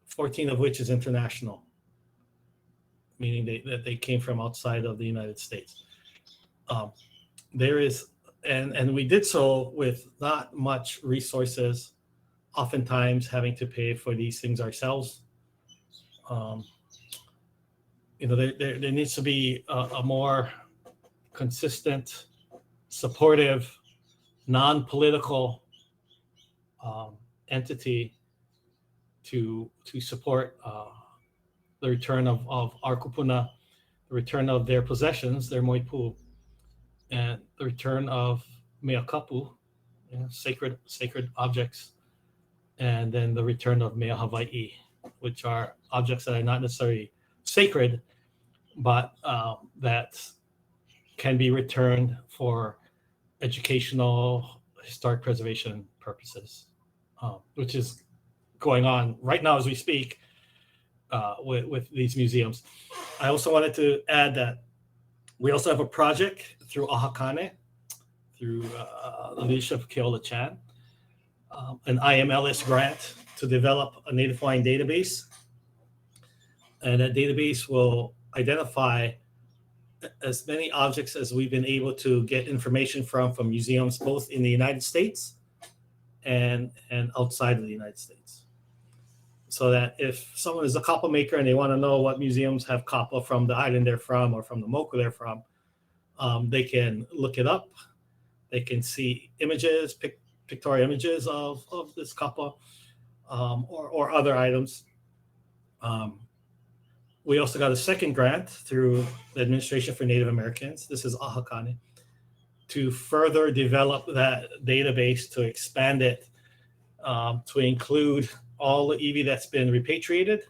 14 of which is international, meaning that they came from outside of the United States. And we did so with not much resources, oftentimes having to pay for these things ourselves. There needs to be a more consistent, supportive, non-political entity to support the return of our kūpuna, the return of their possessions, their moepū, and the return of mea kapu, sacred objects, and then the return of mea Hawaii, which are objects that are not necessarily sacred, but that can be returned for educational, historic preservation purposes, which is going on right now as we speak with these museums. I also wanted to add that we also have a project through Ahakane, through the leadership of Keola Chan, an IMLS grant to develop a Native Hawaiian database. And that database will identify as many objects as we've been able to get information from museums, both in the United States and outside of the United States. So that if someone is a kapa maker and they want to know what museums have kapa from the island they're from or from the moku they're from, they can look it up. They can see images, pictorial images of this kapa or other items. We also got a second grant through the Administration for Native Americans. This is Ahakane, to further develop that database, to expand it, to include all the Ibi that's been repatriated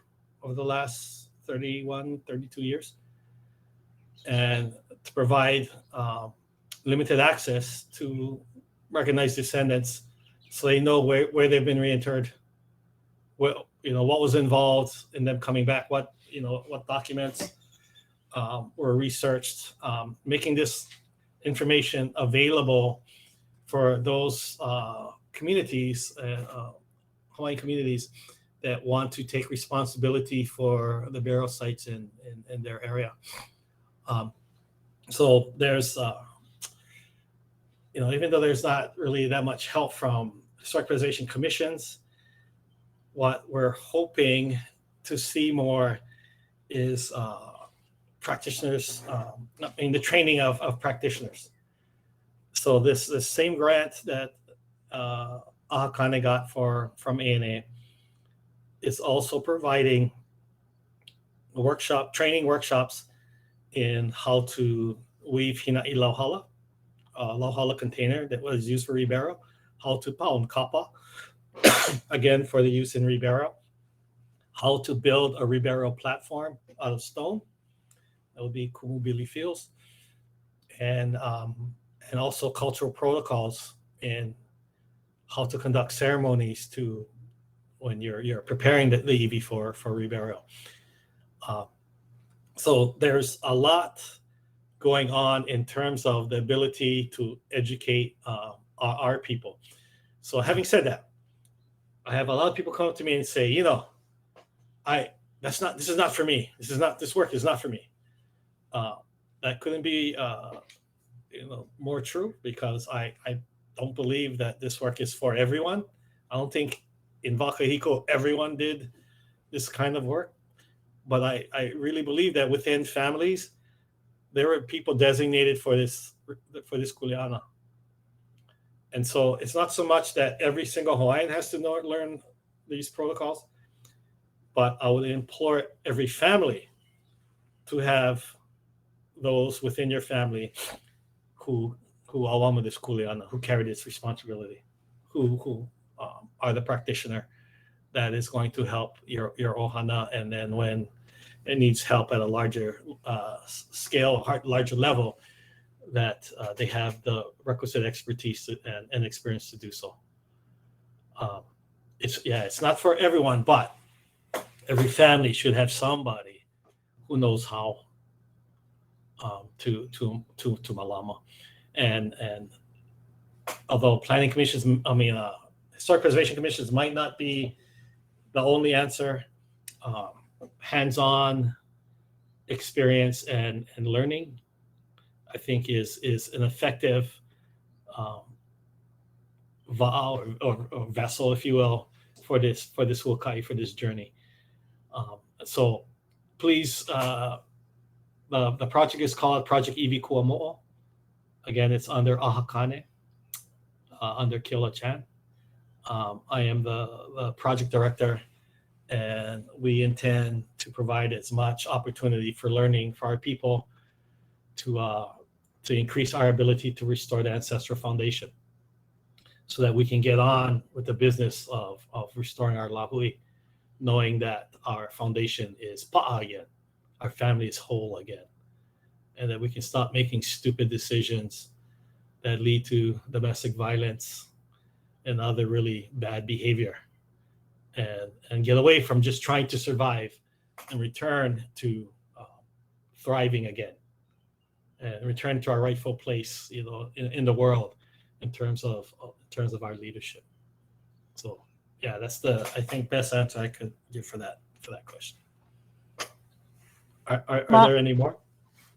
over the last 31, 32 years, and to provide limited access to recognized descendants so they know where they've been reinterred, what was involved in them coming back, what documents were researched, making this information available for those communities, Hawaiian communities that want to take responsibility for the burial sites in their area. So there's, even though there's not really that much help from historic preservation commissions, what we're hoping to see more is practitioners, the training of practitioners. So this same grant that Ahakane got from ANA is also providing training workshops in how to weave hina'i lauhala container that was used for reburial, how to pound kapa, again for the use in reburial, how to build a reburial platform out of stone, that would be kumubili fields, and also cultural protocols in how to conduct ceremonies when you're preparing the iwi for reburial. So there's a lot going on in terms of the ability to educate our people. So having said that, I have a lot of people come up to me and say, this is not for me. This work is not for me. That couldn't be more true, because I don't believe that this work is for everyone. I don't think in Wakahiko everyone did this kind of work, but I really believe that within families there were people designated for this kuleana. And so it's not so much that every single Hawaiian has to learn these protocols, but I would implore every family to have those within your family who awama this kuleana, who carry this responsibility, who are the practitioner that is going to help your ohana, and then when it needs help at a larger scale, larger level, that they have the requisite expertise and experience to do so. It's not for everyone, but every family should have somebody who knows how to malama. And although planning commissions, historic preservation commissions might not be the only answer, hands-on experience and learning, I think is an effective vow or vessel, if you will, for this huakai, for this journey. So please, the project is called Project Iwi Ku. Again, it's under Ahakane, under Keola Chan. I am the project director, and we intend to provide as much opportunity for learning for our people to increase our ability to restore the ancestral foundation, so that we can get on with the business of restoring our lahui, knowing that our foundation is pa'a again, our family is whole again, and that we can stop making stupid decisions that lead to domestic violence and other really bad behavior, and get away from just trying to survive and return to thriving again, and return to our rightful place, in the world, in terms of our leadership. So yeah, that's the, I think, best answer I could give for that question. Are there any more?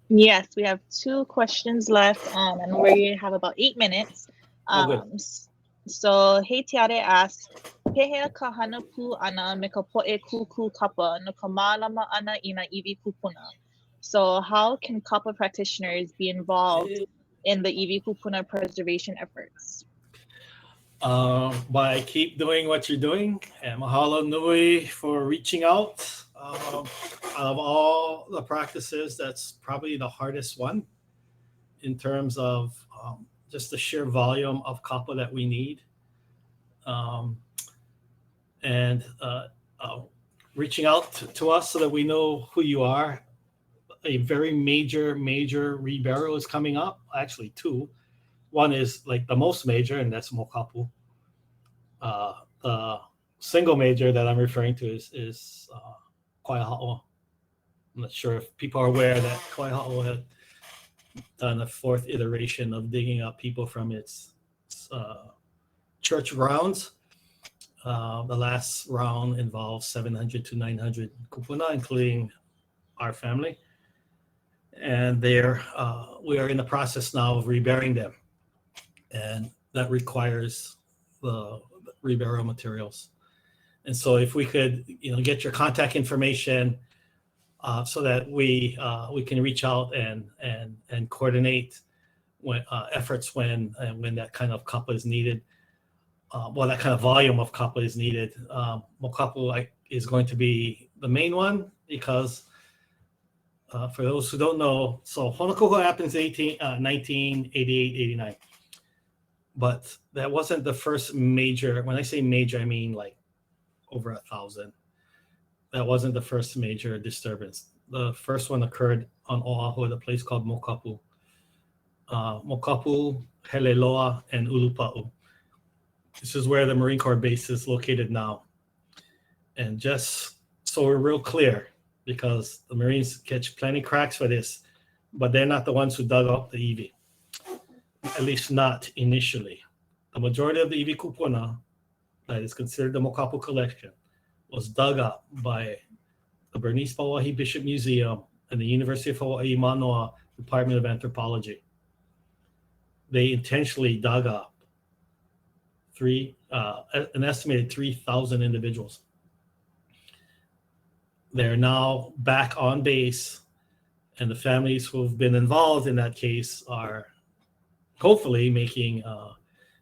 Yes, we have 2 questions left, and we have about 8 minutes. So Hey Tiare asks, Pehea ka hana pū ana me ka po'e kūkū kapa no ka mālama ana i na Iwi Kupuna. So how can kapa practitioners be involved in the Iwi Kupuna preservation efforts? By keep doing what you're doing, and mahalo nui for reaching out. Out of all the practices, that's probably the hardest one in terms of just the sheer volume of kapa that we need. And reaching out to us so that we know who you are. A very major reburial is coming up. Actually, 2. One is like the most major, and that's moepū. The single major that I'm referring to is Kaiaha'o. I'm not sure if people are aware that Kaiaha'o had done a fourth iteration of digging up people from its church grounds. The last round involved 700 to 900 kūpuna, including our family. And we are in the process now of reburying them. And that requires the reburial materials. And so if we could, get your contact information so that we can reach out and coordinate efforts when that kind of kapa is needed. That kind of volume of kapa is needed. Moepū is going to be the main one because for those who don't know, so Honokoho happens in 1988, 89. But that wasn't the first major. When I say major, I mean like over 1,000. That wasn't the first major disturbance. The first one occurred on Oahu at a place called Moepū. Moepū, Halealoha, and Ulupa'u. This is where the Marine Corps base is located now. And just so we're real clear, because the Marines catch plenty cracks for this, but they're not the ones who dug up the Iwi. At least not initially. The majority of the Iwi Kupuna that is considered the Moepū collection was dug up by the Bernice Pauahi Bishop Museum and the University of Hawaii Manoa Department of Anthropology. They intentionally dug up an estimated 3,000 individuals. They're now back on base, and the families who have been involved in that case are hopefully making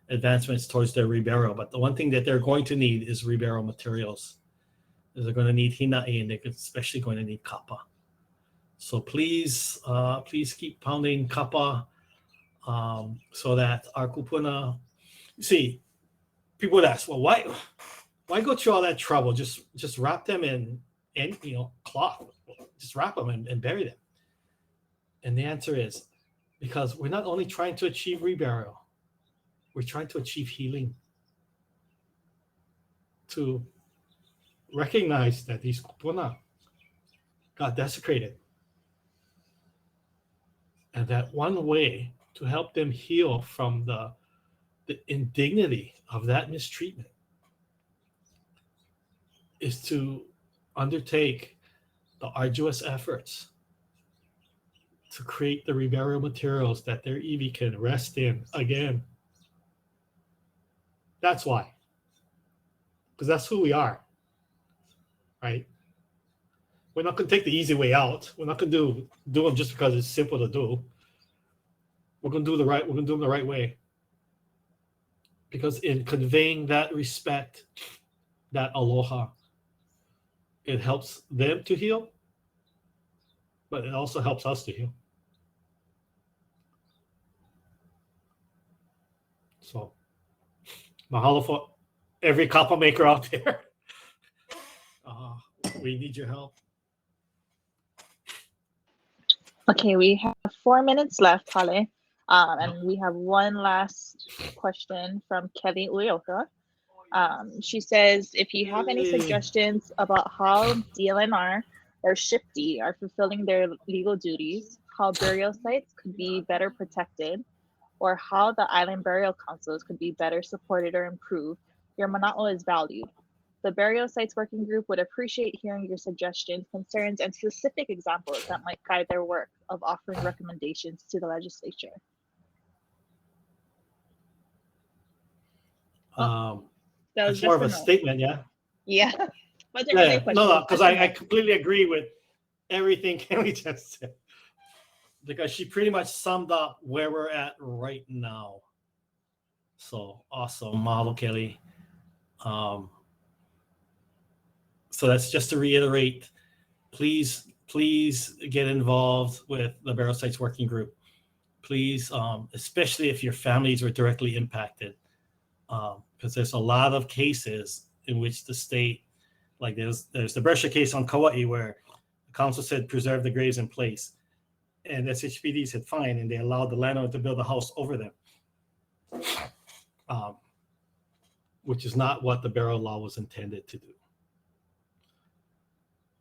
advancements towards their reburial. But the one thing that they're going to need is reburial materials. They're going to need hina'i, and they're especially going to need kapa. So please keep pounding kapa so that our kūpuna. See, people would ask, well, why go through all that trouble? Just wrap them in cloth. Just wrap them and bury them. And the answer is because we're not only trying to achieve reburial, we're trying to achieve healing. To recognize that these kūpuna got desecrated. And that one way to help them heal from the indignity of that mistreatment is to undertake the arduous efforts to create the reburial materials that their iwi can rest in again. That's why. Because that's who we are, right? We're not going to take the easy way out. We're not going to do them just because it's simple to do. We're going to do them the right way. Because in conveying that respect, that aloha, it helps them to heal, but it also helps us to heal. So, mahalo for every kapa maker out there. We need your help. Okay, we have 4 minutes left, Hale. And we have one last question from Kelly Uyoka. She says, if you have any suggestions about how DLNR or SHIFTI are fulfilling their legal duties, how burial sites could be better protected, or how the island burial councils could be better supported or improved, your mana'o is valued. The Burial Sites Working Group would appreciate hearing your suggestions, concerns, and specific examples that might guide their work of offering recommendations to the legislature. That's more of a statement, yeah? Yeah. But really no, because I completely agree with everything Kelly just said. Because she pretty much summed up where we're at right now. So awesome, mahalo Kelly. So that's just to reiterate, please get involved with the Burial Sites Working Group. Please, especially if your families were directly impacted. Because there's a lot of cases in which the state, like there's the Brescia case on Kauai where the council said preserve the graves in place. And SHPD said fine, and they allowed the landowner to build a house over them. which is not what the burial law was intended to do.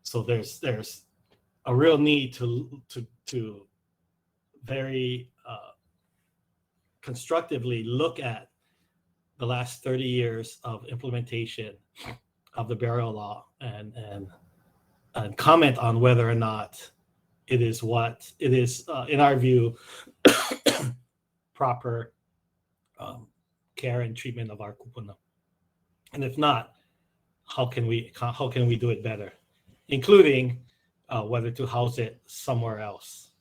So there's a real need to very constructively look at the last 30 years of implementation of the burial law and comment on whether or not it is what it is, in our view, proper care and treatment of our kūpuna. And if not, how can we do it better, including whether to house it somewhere else.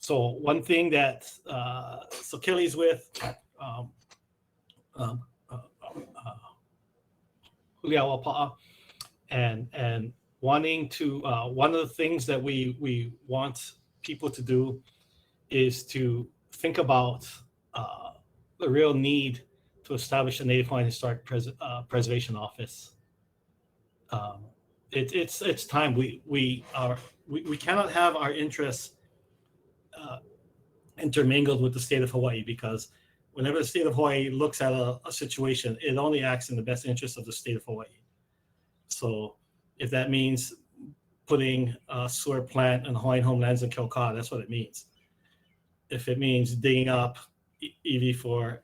So one thing that so Kelly's with Halealoha Pa'a, and wanting to one of the things that we want people to do is to think about the real need to establish a Native Hawaiian Historic Preservation Office. It's time. We cannot have our interests intermingled with the state of Hawaii, because whenever the state of Hawaii looks at a situation, it only acts in the best interest of the state of Hawaii. So if that means putting a sewer plant in Hawaiian homelands in Kilka, that's what it means. If it means digging up Iwi for,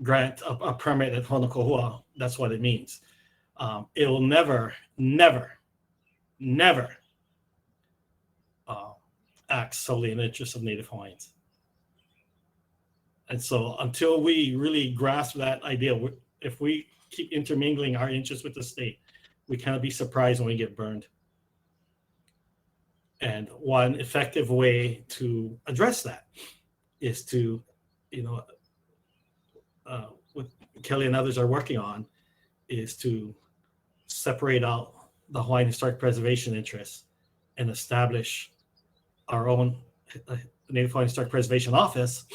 grant a permit at Honokohua, that's what it means. It will never act solely in the interest of Native Hawaiians. And so until we really grasp that idea, if we keep intermingling our interests with the state, we cannot be surprised when we get burned. And one effective way to address that is to, what Kelly and others are working on, is to separate out the Hawaiian Historic Preservation interests and establish our own Native Hawaiian Historic Preservation Office,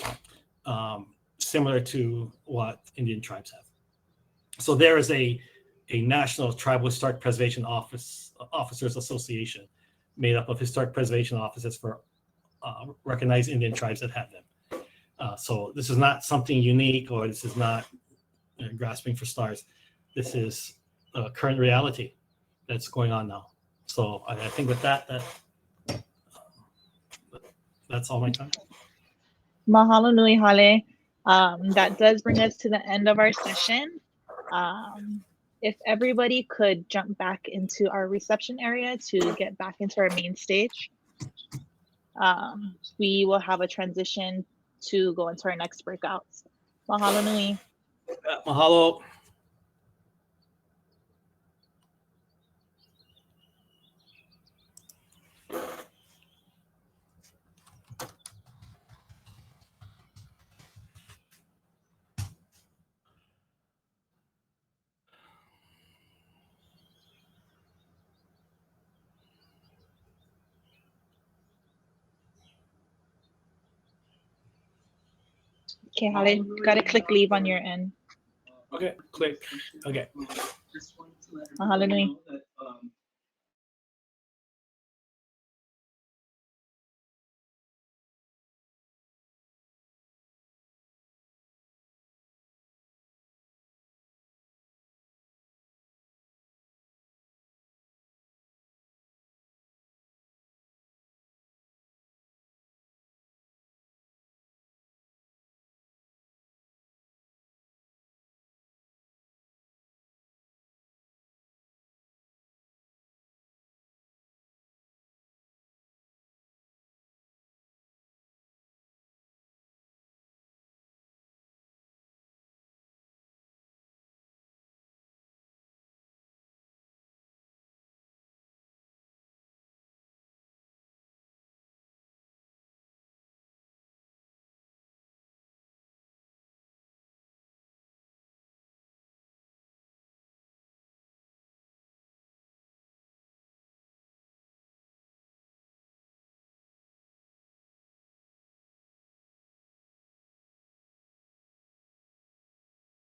similar to what Indian tribes have. So there is a National Tribal Historic Preservation Officers Association made up of historic preservation offices for recognized Indian tribes that have them. So this is not something unique, or this is not grasping for stars. This is a current reality that's going on now. So I think with that's all my time. Mahalo nui hale. That does bring us to the end of our session. If everybody could jump back into our reception area to get back into our main stage, we will have a transition to go into our next breakouts. Mahalo nui. Mahalo. Okay, Hale, you gotta click leave on your end. Okay, click. Okay. Mahalo nui.